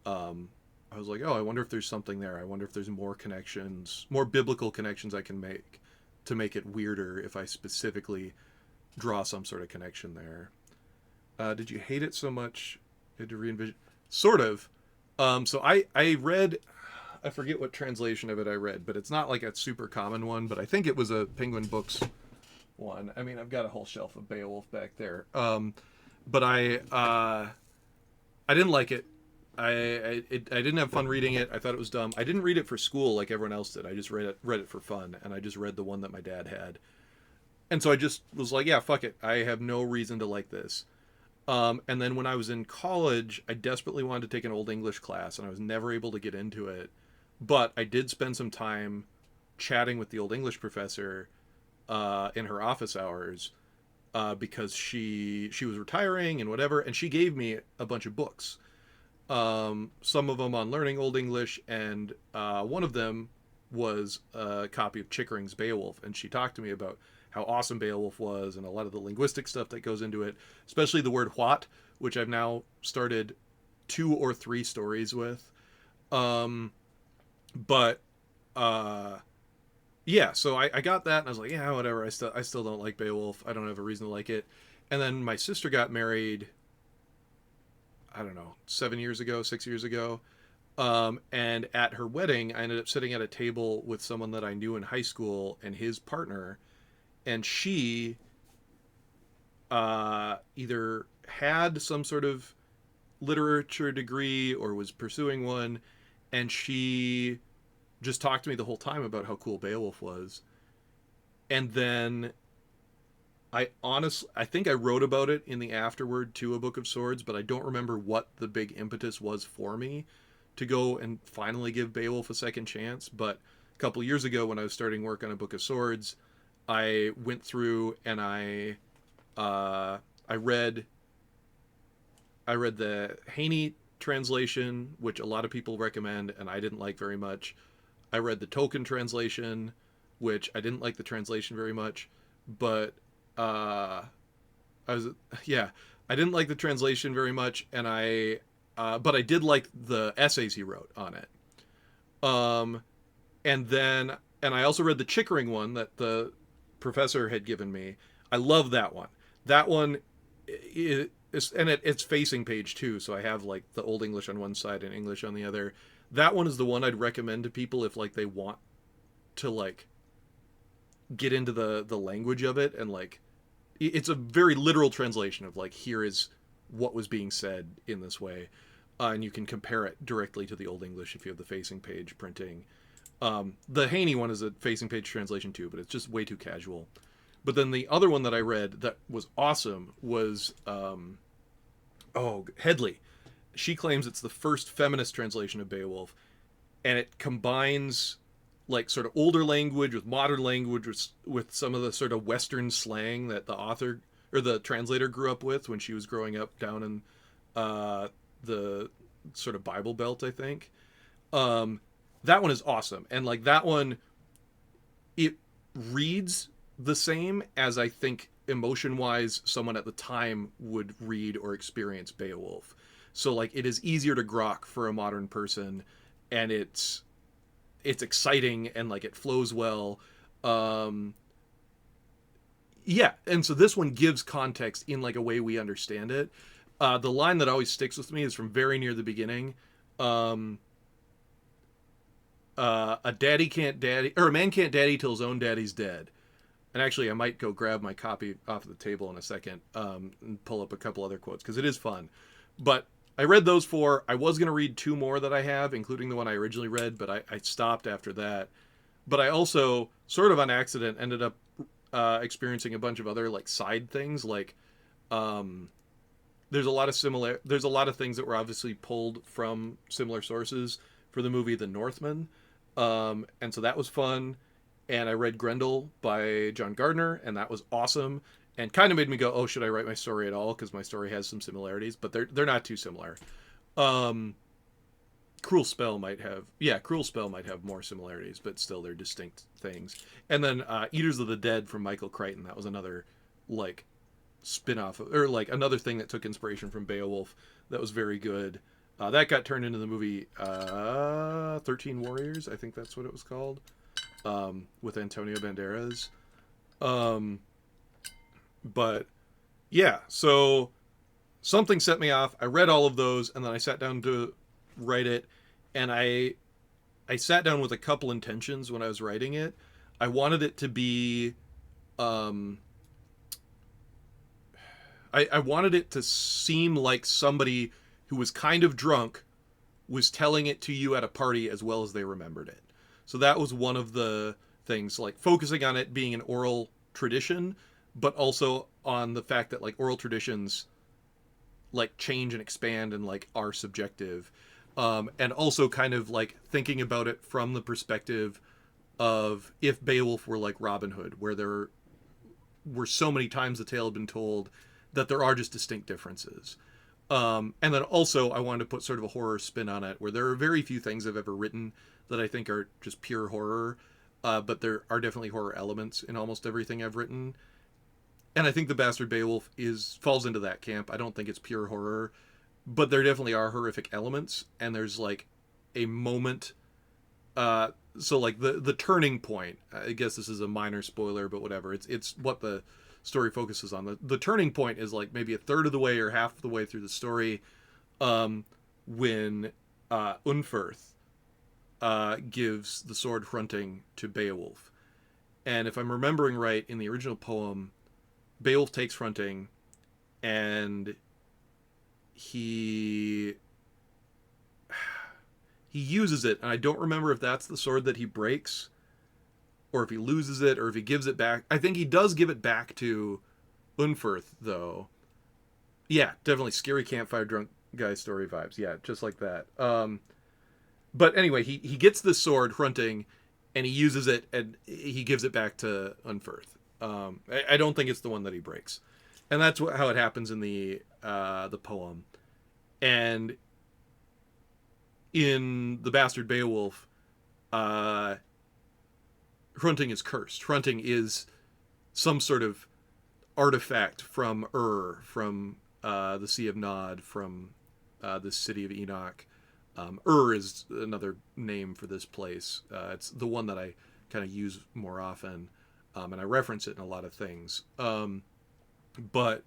I was like, oh, I wonder if there's something there. I wonder if there's more connections, more biblical connections I can make to make it weirder if I specifically draw some sort of connection there. Did you hate it so much? Did you re-envision? Sort of. So I read, I forget what translation of it I read, but it's not like a super common one, but I think it was a Penguin Books one. I mean, I've got a whole shelf of Beowulf back there. But I didn't like it. I didn't have fun reading it. I thought it was dumb. I didn't read it for school like everyone else did. I just read it for fun, and I just read the one that my dad had. And so I just was like, yeah, fuck it. I have no reason to like this. And then when I was in college, I desperately wanted to take an Old English class, and I was never able to get into it. But I did spend some time chatting with the Old English professor in her office hours because she was retiring and whatever, and she gave me a bunch of books. Some of them on learning Old English, and one of them was a copy of Chickering's Beowulf, and she talked to me about how awesome Beowulf was and a lot of the linguistic stuff that goes into it, especially the word "what," which I've now started 2 or 3 stories with. But yeah, so I got that, and I was like, yeah, whatever. I still don't like Beowulf. I don't have a reason to like it. And then my sister got married, I don't know, 7 years ago, 6 years ago. And at her wedding, I ended up sitting at a table with someone that I knew in high school and his partner, and she either had some sort of literature degree or was pursuing one, and she just talked to me the whole time about how cool Beowulf was. And then I think I wrote about it in the afterword to A Book of Swords, but I don't remember what the big impetus was for me to go and finally give Beowulf a second chance. But a couple years ago, when I was starting work on A Book of Swords, I went through and I read the Haney translation, which a lot of people recommend, and I didn't like very much. I read the Tolkien translation, which I didn't like the translation very much, but I was yeah, I didn't like the translation very much, and but I did like the essays he wrote on it. Um, and I also read the Chickering one that the professor had given me. I love that one. That one it's facing page too, so I have like the Old English on one side and English on the other. That one is the one I'd recommend to people if like they want to like get into the language of it, and like it's a very literal translation of like, here is what was being said in this way, and you can compare it directly to the Old English if you have the facing page printing. The Haney one is a facing page translation too, but it's just way too casual. But then the other one that I read that was awesome was Headley. She claims it's the first feminist translation of Beowulf, and it combines like sort of older language with modern language with some of the sort of Western slang that the author or the translator grew up with when she was growing up down in the sort of Bible Belt, I think. That one is awesome, and like that one, it reads the same as I think emotion-wise someone at the time would read or experience Beowulf. So like it is easier to grok for a modern person, and it's exciting, and like it flows well. Yeah, and so this one gives context in like a way we understand it. The line that always sticks with me is from very near the beginning. A daddy can't daddy, or a man can't daddy till his own daddy's dead. And actually, I might go grab my copy off the table in a second and pull up a couple other quotes because it is fun. But I read those 4. I was going to read 2 more that I have, including the one I originally read, but I stopped after that. But I also, sort of on accident, ended up experiencing a bunch of other like side things. Like, there's a lot of things that were obviously pulled from similar sources for the movie The Northman, and so that was fun. And I read Grendel by John Gardner, and that was awesome. And kind of made me go, oh, should I write my story at all? Because my story has some similarities, but they're not too similar. Cruel Spell might have more similarities, but still they're distinct things. And then Eaters of the Dead from Michael Crichton. That was another like spin-off, or like another thing that took inspiration from Beowulf that was very good. That got turned into the movie 13 Warriors, I think that's what it was called, with Antonio Banderas. Um, but yeah, so something set me off. I read all of those, and then I sat down to write it, and I sat down with a couple intentions when I was writing it. I wanted it to be, um, I wanted it to seem like somebody who was kind of drunk was telling it to you at a party as well as they remembered it. So that was one of the things, like focusing on it being an oral tradition, but also on the fact that like oral traditions like change and expand and like are subjective. And also kind of like thinking about it from the perspective of if Beowulf were like Robin Hood, where there were so many times the tale had been told that there are just distinct differences. And then also I wanted to put sort of a horror spin on it, where there are very few things I've ever written that I think are just pure horror, but there are definitely horror elements in almost everything I've written. And I think The Bastard Beowulf falls into that camp. I don't think it's pure horror, but there definitely are horrific elements, and there's like a moment. So like the turning point. I guess this is a minor spoiler, but whatever. It's what the story focuses on. The turning point is like maybe a third of the way or half of the way through the story, when Unferth gives the sword Hrunting to Beowulf. And if I'm remembering right, in the original poem, Beowulf takes Hrunting, and he uses it, and I don't remember if that's the sword that he breaks, or if he loses it, or if he gives it back. I think he does give it back to Unferth, though. Yeah, definitely scary campfire drunk guy story vibes. Yeah, just like that. But anyway, he gets this sword, Hrunting, and he uses it, and he gives it back to Unferth. I don't think it's the one that he breaks, and that's how it happens in the poem. And in The Bastard Beowulf, Hrunting is cursed. Hrunting is some sort of artifact from from the Sea of Nod, from the city of Enoch. Is another name for this place. It's the one that I kind of use more often, and I reference it in a lot of things. But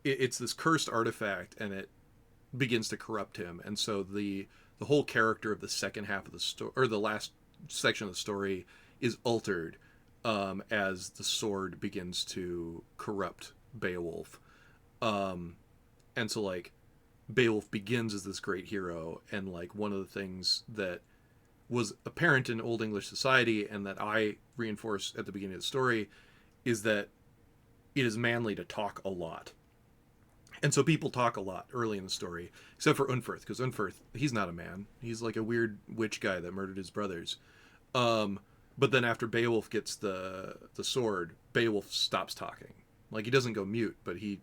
it's this cursed artifact, and it begins to corrupt him, and so the whole character of the second half of the story, or the last section of the story, is altered as the sword begins to corrupt Beowulf. And so like Beowulf begins as this great hero, and like one of the things that was apparent in Old English society, and that I reinforce at the beginning of the story, is that it is manly to talk a lot. And so people talk a lot early in the story, except for Unferth, because Unferth, he's not a man. He's like a weird witch guy that murdered his brothers. But then after Beowulf gets the sword, Beowulf stops talking. Like, he doesn't go mute, but he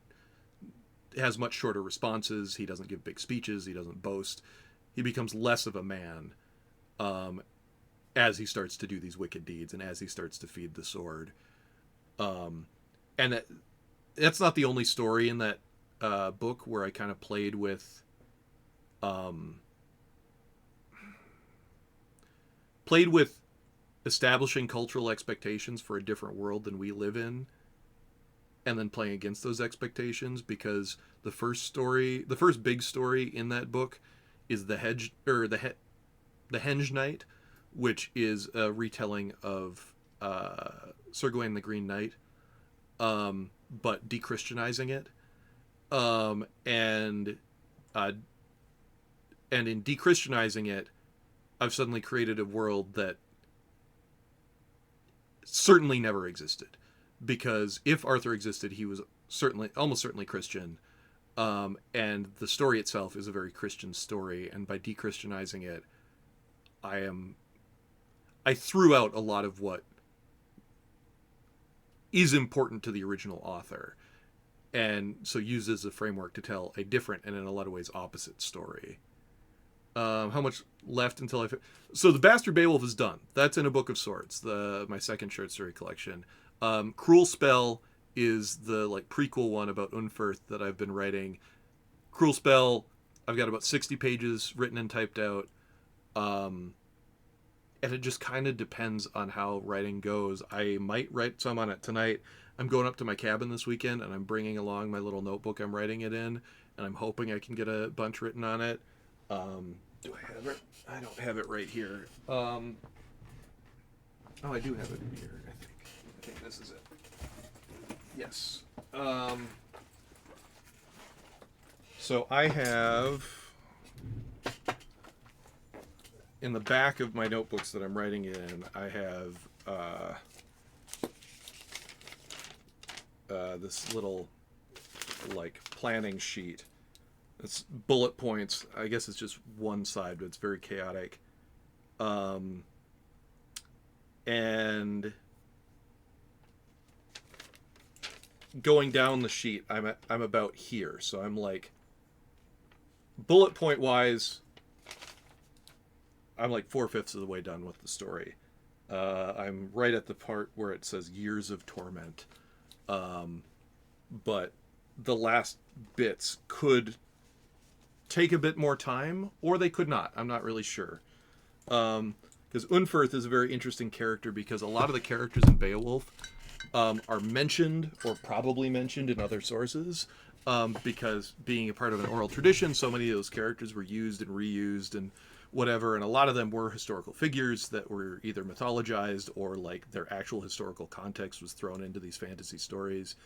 has much shorter responses. He doesn't give big speeches. He doesn't boast. He becomes less of a man as he starts to do these wicked deeds, and as he starts to feed the sword. And that's not the only story in that book where I kind of played with establishing cultural expectations for a different world than we live in, and then playing against those expectations, because the first big story in that book is the Henge Knight, which is a retelling of Sir Gawain the Green Knight, but de-Christianizing it. And in de-Christianizing it, I've suddenly created a world that certainly never existed, because if Arthur existed, he was almost certainly Christian, and the story itself is a very Christian story, and by de-Christianizing it, I threw out a lot of what is important to the original author, and so uses a framework to tell a different and in a lot of ways opposite story. How much left until so The Bastard Beowulf is done. That's in A Book of Swords, my second short story collection. Cruel Spell is the like prequel one about Unferth that I've been writing. Cruel Spell, I've got about 60 pages written and typed out. Um, and it just kind of depends on how writing goes. I might write some on it tonight. I'm going up to my cabin this weekend, and I'm bringing along my little notebook I'm writing it in, and I'm hoping I can get a bunch written on it. Do I have it? I don't have it right here. Oh, I do have it in here, I think. I think this is it. Yes. So I have, in the back of my notebooks that I'm writing in, I have this little like planning sheet. It's bullet points. I guess it's just one side, but it's very chaotic. And going down the sheet, I'm about here. So I'm like, bullet point wise, I'm like 4/5 of the way done with the story. I'm right at the part where it says years of torment. But the last bits could take a bit more time, or they could not. I'm not really sure. Because Unferth is a very interesting character, because a lot of the characters in Beowulf are mentioned or probably mentioned in other sources. Because being a part of an oral tradition, so many of those characters were used and reused and whatever, and a lot of them were historical figures that were either mythologized or like their actual historical context was thrown into these fantasy stories.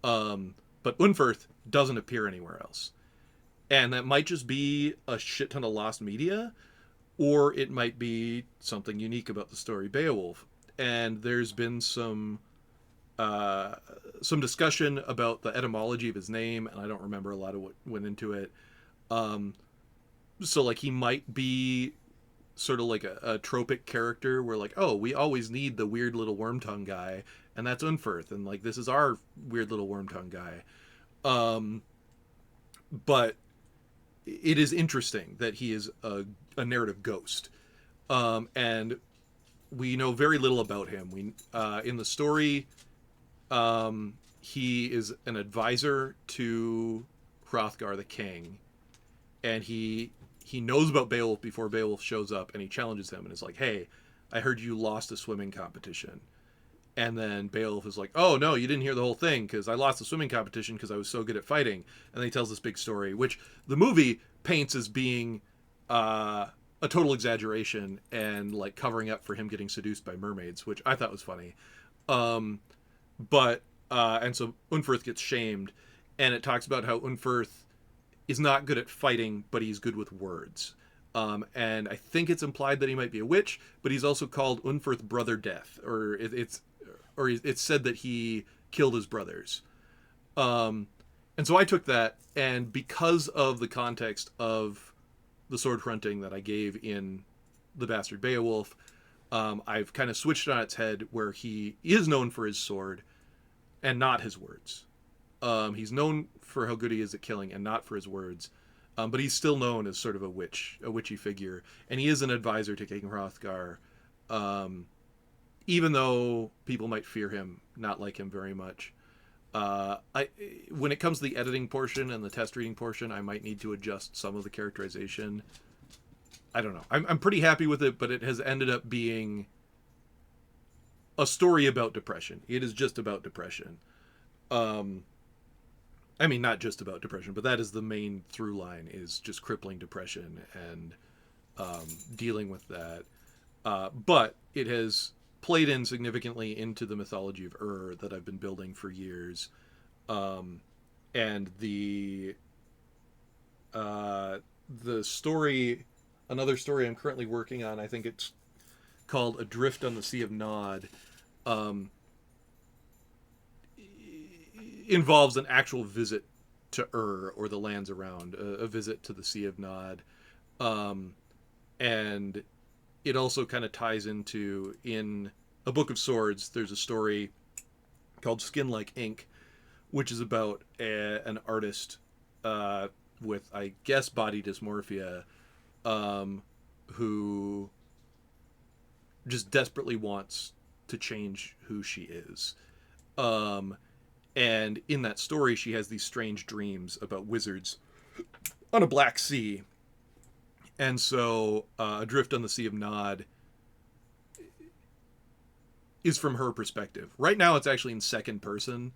But Unferth doesn't appear anywhere else. And that might just be a shit ton of lost media, or it might be something unique about the story Beowulf. And there's been some discussion about the etymology of his name, and I don't remember a lot of what went into it. So like he might be sort of like a tropic character where like, oh, we always need the weird little worm tongue guy, and that's Unferth, and like this is our weird little worm tongue guy. But it is interesting that he is a narrative ghost, and we know very little about him. We in the story, he is an advisor to Hrothgar the king, and he knows about Beowulf before Beowulf shows up, and he challenges him and is like, hey, I heard you lost a swimming competition. And then Beowulf is like, oh, no, you didn't hear the whole thing, because I lost the swimming competition because I was so good at fighting. And then he tells this big story, which the movie paints as being a total exaggeration and like covering up for him getting seduced by mermaids, which I thought was funny. And so Unferth gets shamed, and it talks about how Unferth is not good at fighting, but he's good with words. And I think it's implied that he might be a witch, but he's also called Unferth Brother Death, or it's said that he killed his brothers. And so I took that, and because of the context of the sword fronting that I gave in The Bastard Beowulf, I've kind of switched it on its head, where he is known for his sword and not his words. He's known for how good he is at killing and not for his words. But he's still known as sort of a witchy figure. And he is an advisor to King Hrothgar, even though people might fear him, not like him very much. When it comes to the editing portion and the test reading portion, I might need to adjust some of the characterization. I don't know. I'm pretty happy with it, but it has ended up being a story about depression. It is just about depression. I mean, not just about depression, but that is the main through line, is just crippling depression and dealing with that. But it has played in significantly into the mythology of that I've been building for years. And the story, another story I'm currently working on, I think it's called Adrift on the Sea of Nod, involves an actual visit to or the lands around, a visit to the Sea of Nod. And it also kind of ties into, in A Book of Swords, there's a story called Skin Like Ink, which is about an artist with, I guess, body dysmorphia, who just desperately wants to change who she is. And in that story, she has these strange dreams about wizards on a black sea. And so Adrift on the Sea of Nod is from her perspective. Right now, it's actually in second person,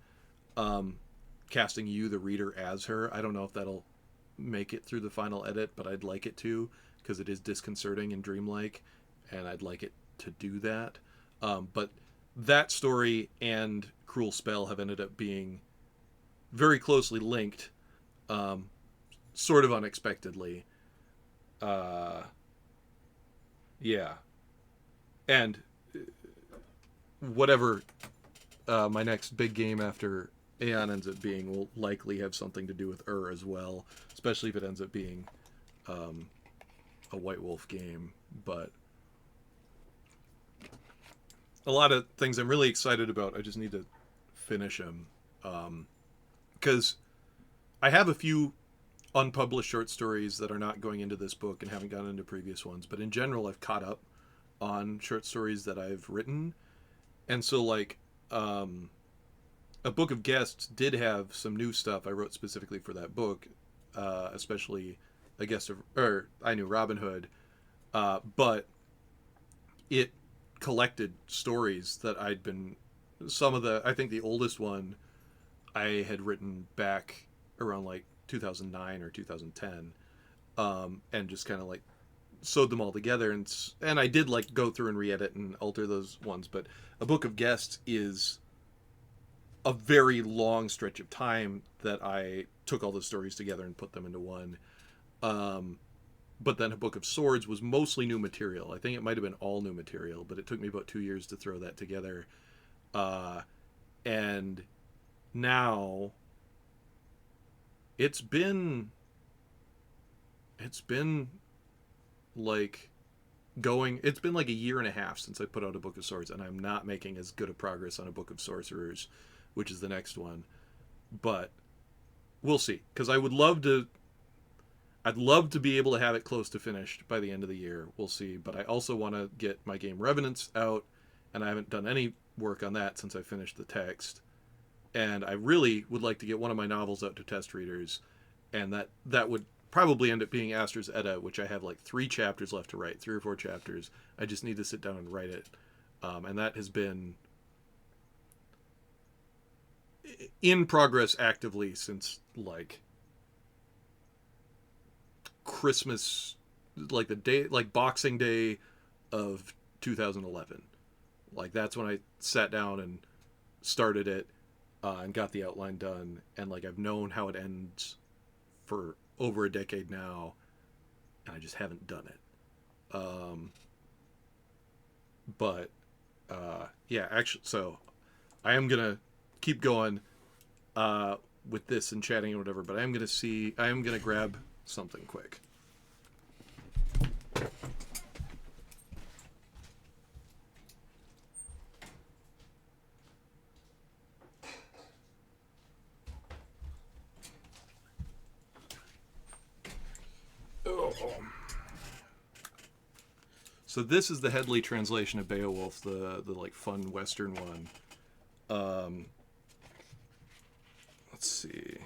casting you, the reader, as her. I don't know if that'll make it through the final edit, but I'd like it to, because it is disconcerting and dreamlike, and I'd like it to do that. But that story and Cruel Spell have ended up being very closely linked, sort of unexpectedly. Yeah. And whatever my next big game after Aeon ends up being will likely have something to do with as well, especially if it ends up being a White Wolf game. But a lot of things I'm really excited about. I just need to finish them, because I have a few unpublished short stories that are not going into this book and haven't gone into previous ones, but in general I've caught up on short stories that I've written. And so, like, A Book of Guests did have some new stuff I wrote specifically for that book, especially A Guest of, or I Knew Robin Hood, but it collected stories that I'd been, I think the oldest one I had written back around like 2009 or 2010, and just kind of like sewed them all together, and I did like go through and re-edit and alter those ones. But A Book of Guests is a very long stretch of time that I took all the stories together and put them into one. But then A Book of Swords was mostly new material. I think it might have been all new material, but it took me about 2 years to throw that together. And now it's been like it's been like a year and a half since I put out A Book of Swords, and I'm not making as good a progress on A Book of Sorcerers, which is the next one. But we'll see, because I'd love to be able to have it close to finished by the end of the year. We'll see. But I also want to get my game Revenants out, and I haven't done any work on that since I finished the text. And I really would like to get one of my novels out to test readers, and that would probably end up being Aster's Edda, which I have like 3 chapters left to write, 3 or 4 chapters. I just need to sit down and write it. And that has been in progress actively since like Christmas, like the day, like Boxing Day of 2011. Like that's when I sat down and started it, and got the outline done. And like I've known how it ends for over a decade now, and I just haven't done it. But yeah, actually, so I am gonna keep going with this and chatting and whatever. But I am gonna grab something quick. So this is the Headley translation of Beowulf, the like fun Western one. Let's see.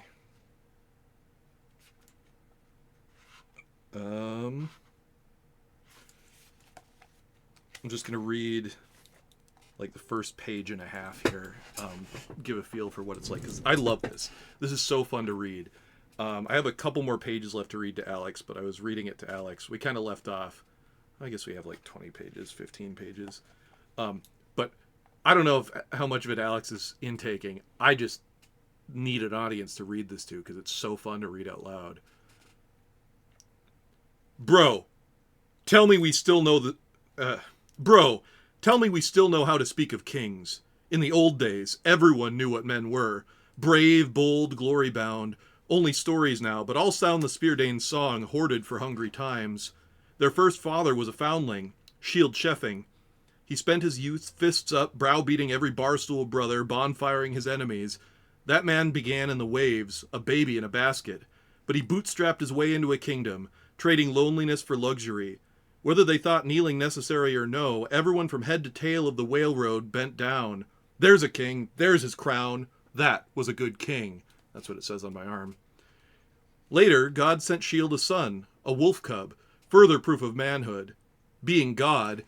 I'm just gonna read like the first page and a half here, give a feel for what it's like, because I love this. This is so fun to read. I have a couple more pages left to read to Alex, but I was reading it to Alex. We kind of left off. I guess we have like 20 pages, 15 pages. But I don't know how much of it Alex is intaking. I just need an audience to read this to, because it's so fun to read out loud. Bro, tell me we still know how to speak of kings. In the old days, everyone knew what men were. Brave, bold, glory-bound. Only stories now, but all sound the Speardane's song, hoarded for hungry times. Their first father was a foundling, Shield Sheffing. He spent his youth, fists up, browbeating every barstool brother, bonfiring his enemies. That man began in the waves, a baby in a basket. But he bootstrapped his way into a kingdom, trading loneliness for luxury. Whether they thought kneeling necessary or no, everyone from head to tail of the whale road bent down. There's a king, there's his crown. That was a good king. That's what it says on my arm. Later, God sent Shield a son, a wolf cub, further proof of manhood. Being God,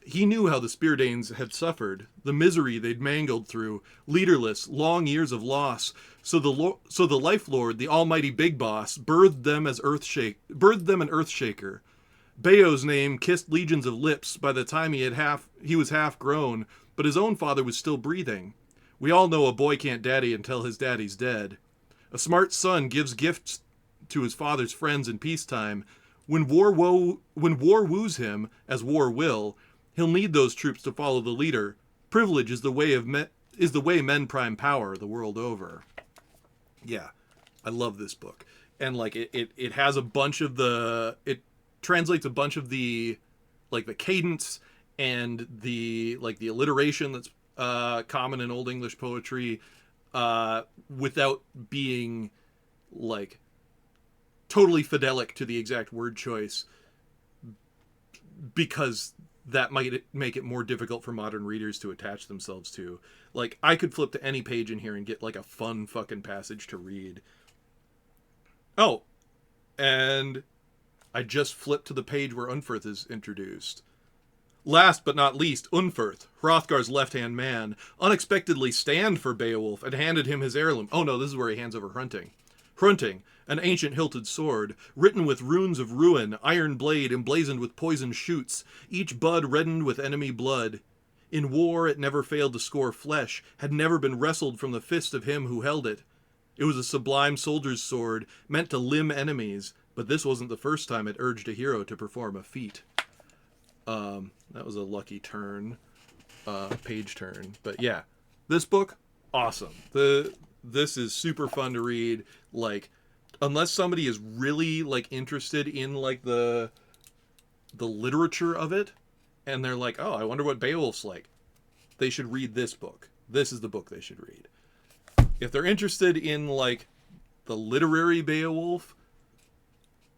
he knew how the Speardanes had suffered, the misery they'd mangled through, leaderless, long years of loss. So the Life Lord, the almighty big boss, birthed them an earthshaker. Beo's name kissed legions of lips by the time he was half grown, but his own father was still breathing. We all know a boy can't daddy until his daddy's dead. A smart son gives gifts to his father's friends in peacetime. When war woos him, as war will, he'll need those troops to follow the leader. Privilege is the way men prime power the world over. Yeah, I love this book, and like it has a bunch of it translates a bunch of the cadence and the alliteration that's common in Old English poetry, without being like totally fidelic to the exact word choice, because that might make it more difficult for modern readers to attach themselves to. Like, I could flip to any page in here and get like a fun fucking passage to read. Oh, and I just flipped to the page where Unferth is introduced. Last but not least, Unferth, Hrothgar's left-hand man, unexpectedly stand for Beowulf and handed him his heirloom. Oh no, this is where he hands over Hrunting. Hrunting, an ancient hilted sword, written with runes of ruin, iron blade emblazoned with poisoned shoots, each bud reddened with enemy blood. In war it never failed to score flesh, had never been wrestled from the fist of him who held it. It was a sublime soldier's sword, meant to limb enemies, but this wasn't the first time it urged a hero to perform a feat. That was a lucky turn, page turn. But yeah, this book, awesome. This is super fun to read. Like, unless somebody is really like interested in like the literature of it, and they're like, oh, I wonder what Beowulf's like, they should read this book. This is the book they should read. If they're interested in like the literary Beowulf,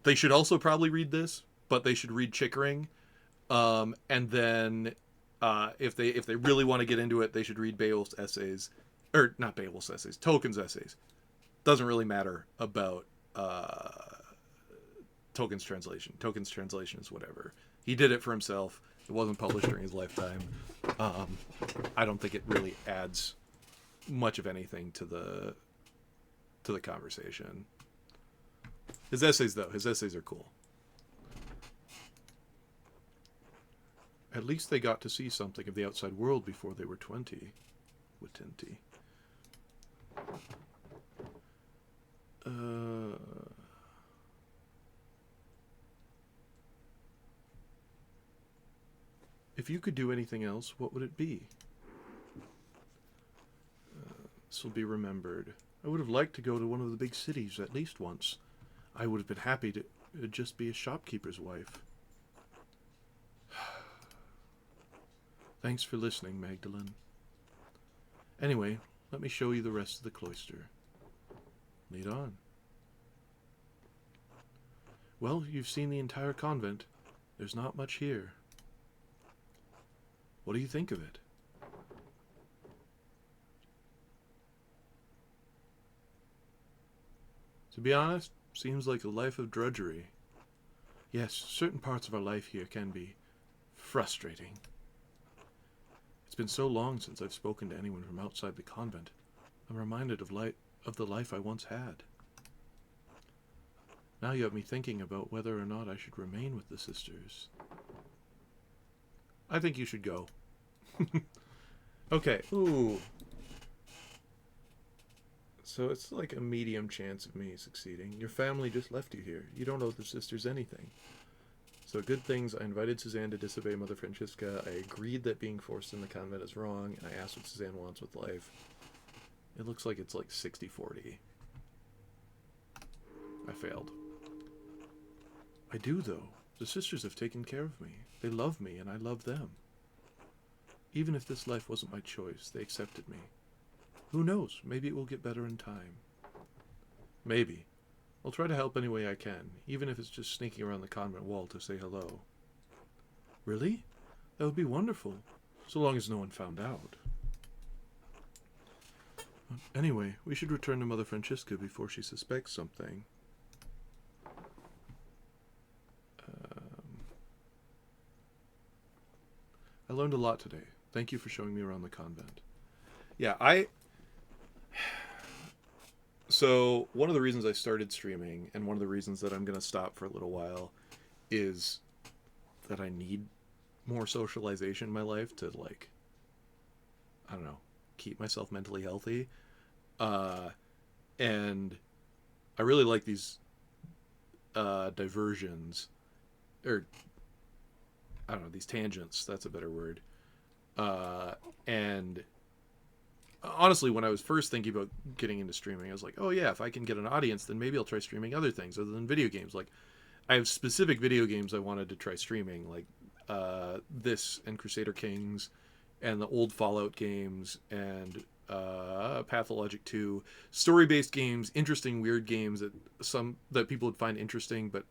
they should also probably read this, but they should read Chickering. And then if they really want to get into it, they should read Beowulf's essays, or not Beowulf's essays, Tolkien's essays. Doesn't really matter about Tolkien's translation. Tolkien's translation is whatever. He did it for himself. It wasn't published during his lifetime. I don't think it really adds much of anything to the conversation. His essays are cool. At least they got to see something of the outside world before they were 20. Watinti. If you could do anything else, what would it be? This will be remembered. I would have liked to go to one of the big cities at least once. I would have been happy to just be a shopkeeper's wife. Thanks for listening, Magdalene. Anyway, let me show you the rest of the cloister. Lead on. Well, you've seen the entire convent. There's not much here. What do you think of it? To be honest, seems like a life of drudgery. Yes, certain parts of our life here can be frustrating. It's been so long since I've spoken to anyone from outside the convent. I'm reminded of the life I once had. Now you have me thinking about whether or not I should remain with the sisters. I think you should go. Okay. Ooh. So it's like a medium chance of me succeeding. Your family just left you here. You don't owe the sisters anything. So good things, I invited Suzanne to disobey Mother Francisca. I agreed that being forced in the convent is wrong, and I asked what Suzanne wants with life. It looks like it's like 60-40. I failed. I do, though. The sisters have taken care of me. They love me, and I love them. Even if this life wasn't my choice, they accepted me. Who knows? Maybe it will get better in time. Maybe. I'll try to help any way I can, even if it's just sneaking around the convent wall to say hello. Really? That would be wonderful, so long as no one found out. Anyway, we should return to Mother Francisca before she suspects something. I learned a lot today. Thank you for showing me around the convent. Yeah, So, one of the reasons I started streaming, and one of the reasons that I'm going to stop for a little while, is that I need more socialization in my life to, like, I don't know, keep myself mentally healthy. Uh, and I really like these diversions, or I don't know, these tangents. That's a better word. And honestly, when I was first thinking about getting into streaming, I was like, oh yeah, if I can get an audience, then maybe I'll try streaming other things other than video games. Like, I have specific video games I wanted to try streaming, like this and Crusader Kings, and the old Fallout games, and Pathologic 2, story-based games, interesting, weird games that people would find interesting, but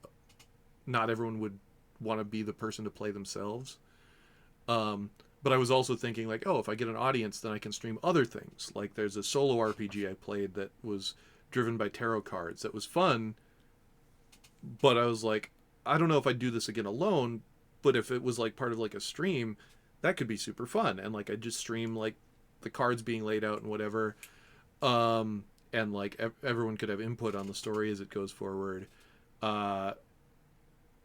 not everyone would want to be the person to play themselves. But I was also thinking, like, oh, if I get an audience, then I can stream other things. Like, there's a solo RPG I played that was driven by tarot cards that was fun, but I was like, I don't know if I'd do this again alone, but if it was like part of like a stream, that could be super fun. And like, I'd just stream like the cards being laid out and whatever. And like everyone could have input on the story as it goes forward. But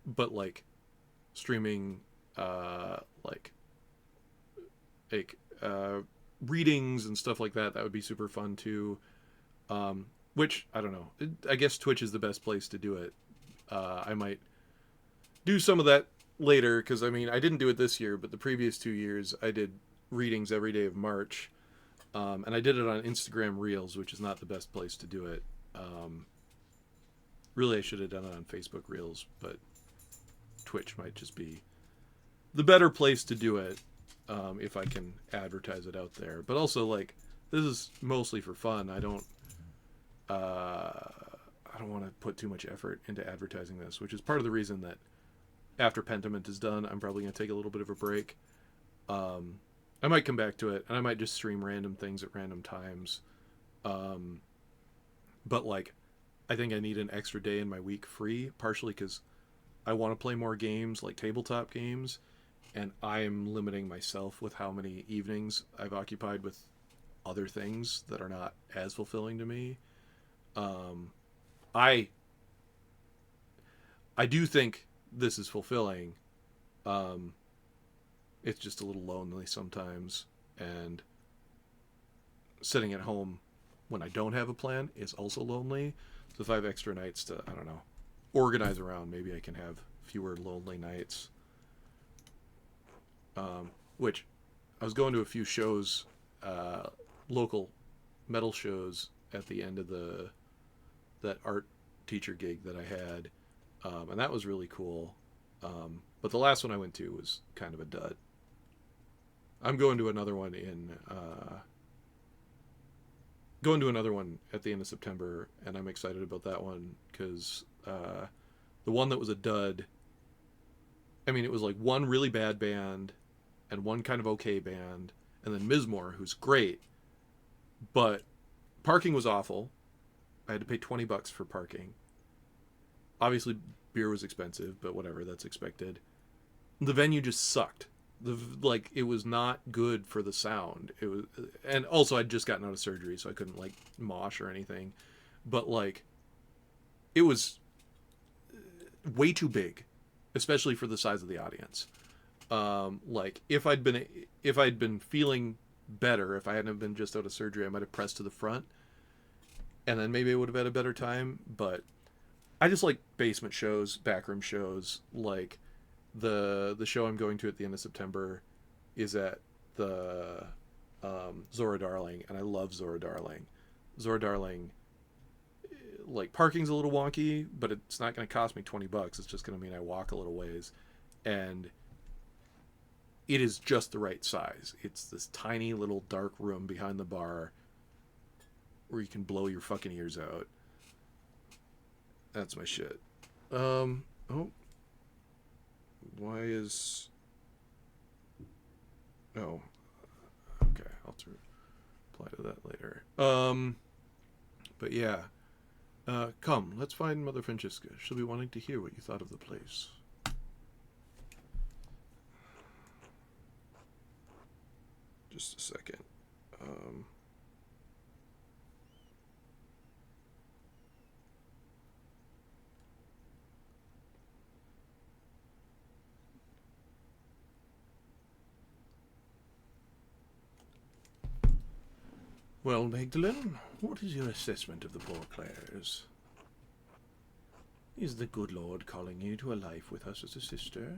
like streaming, like like readings and stuff like that would be super fun too. Which I don't know. I guess Twitch is the best place to do it. I might do some of that later because I mean I didn't do it this year, but the previous 2 years I did readings every day of March, and I did it on Instagram Reels, which is not the best place to do it. Really, I should have done it on Facebook Reels, but Twitch might just be the better place to do it if I can advertise it out there. But also, like, this is mostly for fun. I don't want to put too much effort into advertising this, which is part of the reason that after Pentiment is done, I'm probably going to take a little bit of a break. I might come back to it, and I might just stream random things at random times. But, like, I think I need an extra day in my week free, partially because I want to play more games, like tabletop games, and I'm limiting myself with how many evenings I've occupied with other things that are not as fulfilling to me. I do think this is fulfilling. It's just a little lonely sometimes, and sitting at home when I don't have a plan is also lonely. So if I have extra nights to, I don't know, organize around, maybe I can have fewer lonely nights. Which I was going to a few shows, local metal shows at the end of that art teacher gig that I had, and that was really cool. But the last one I went to was kind of a dud. I'm going to another one at the end of September, and I'm excited about that one because the one that was a dud, I mean, it was like one really bad band and one kind of okay band, and then Mizmor, who's great, but parking was awful. I had to pay $20 for parking. Obviously, beer was expensive, but whatever, that's expected. The venue just sucked. It was not good for the sound. It was, and also I'd just gotten out of surgery, so I couldn't like mosh or anything. But like, it was way too big, especially for the size of the audience. Like if I'd been feeling better, if I hadn't been just out of surgery, I might have pressed to the front, and then maybe I would have had a better time. But I just like basement shows, backroom shows. Like the show I'm going to at the end of September is at the Zora Darling, and I love Zora Darling. Zora Darling, like parking's a little wonky, but it's not going to cost me $20. It's just going to mean I walk a little ways, and it is just the right size. It's this tiny little dark room behind the bar where you can blow your fucking ears out. That's my shit. Oh. Why is... Oh. Okay, I'll reply to that later. Um, but yeah. Come, let's find Mother Francisca. She'll be wanting to hear what you thought of the place. Just a second. Um, well, Magdalene, what is your assessment of the poor Clares? Is the good Lord calling you to a life with us as a sister?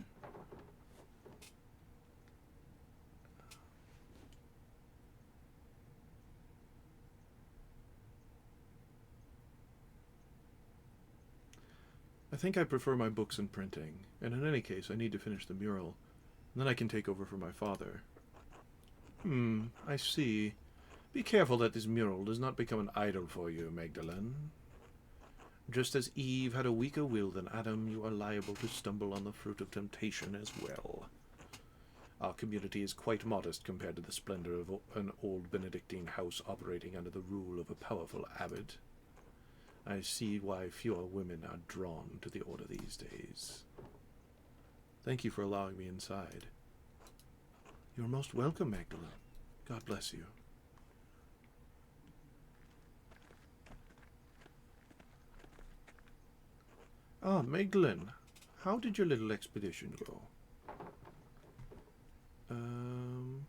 I think I prefer my books and printing, and in any case, I need to finish the mural, and then I can take over for my father. I see. Be careful that this mural does not become an idol for you, Magdalene. Just as Eve had a weaker will than Adam, you are liable to stumble on the fruit of temptation as well. Our community is quite modest compared to the splendor of an old Benedictine house operating under the rule of a powerful abbot. I see why fewer women are drawn to the order these days. Thank you for allowing me inside. You're most welcome, Magdalene. God bless you. Ah, Magdalene, how did your little expedition go? I'm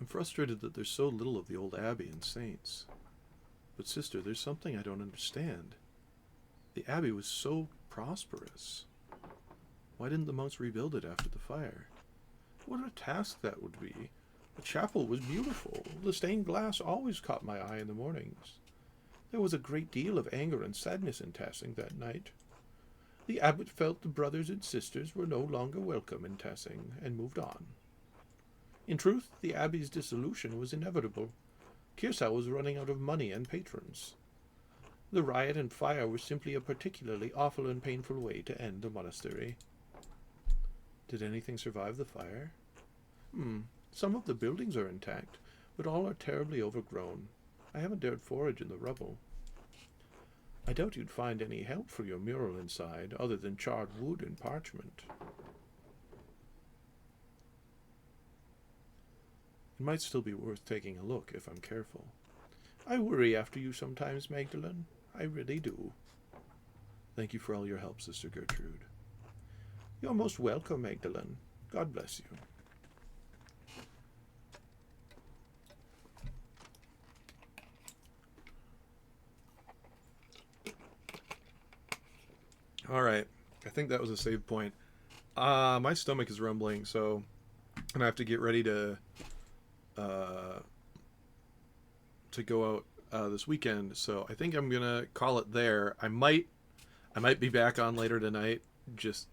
frustrated that there's so little of the old abbey and saints. But sister, there's something I don't understand. The abbey was so prosperous. Why didn't the monks rebuild it after the fire? What a task that would be. The chapel was beautiful. The stained glass always caught my eye in the mornings. There was a great deal of anger and sadness in Tassing that night. The abbot felt the brothers and sisters were no longer welcome in Tassing and moved on. In truth, the abbey's dissolution was inevitable. Kearsau was running out of money and patrons. The riot and fire were simply a particularly awful and painful way to end the monastery. Did anything survive the fire? Some of the buildings are intact, but all are terribly overgrown. I haven't dared forage in the rubble. I doubt you'd find any help for your mural inside, other than charred wood and parchment. It might still be worth taking a look if I'm careful. I worry after you sometimes, Magdalene. I really do. Thank you for all your help, Sister Gertrude. You're most welcome, Magdalene. God bless you. Alright, I think that was a save point. My stomach is rumbling, so I'm gonna have to get ready to go out this weekend. So I think I'm gonna call it there. I might be back on later tonight, just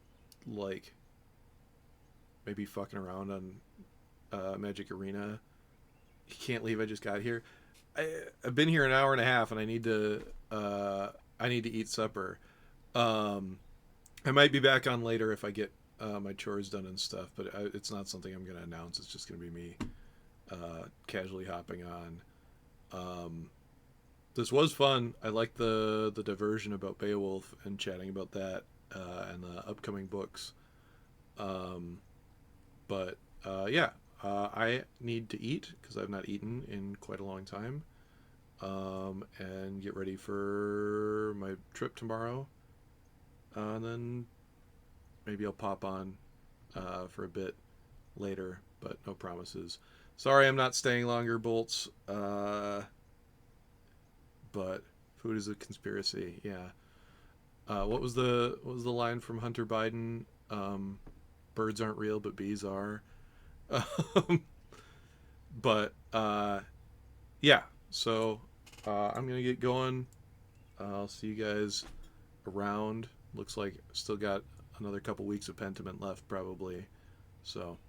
like maybe fucking around on Magic Arena. You can't leave. I just got here. I've been here an hour and a half, and I need to eat supper. I might be back on later if I get my chores done and stuff, but it's not something I'm going to announce. It's just going to be me casually hopping on. This was fun. I like the diversion about Beowulf and chatting about that and the upcoming books. But yeah, I need to eat because I've not eaten in quite a long time, and get ready for my trip tomorrow. And then maybe I'll pop on for a bit later, but no promises. Sorry, I'm not staying longer, Bolts. But food is a conspiracy. Yeah. What was the line from Hunter Biden? Birds aren't real, but bees are. But yeah. So I'm gonna get going. I'll see you guys around. Looks like still got another couple weeks of Pentiment left, probably. So,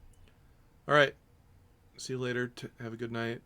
all right. See you later. Have a good night.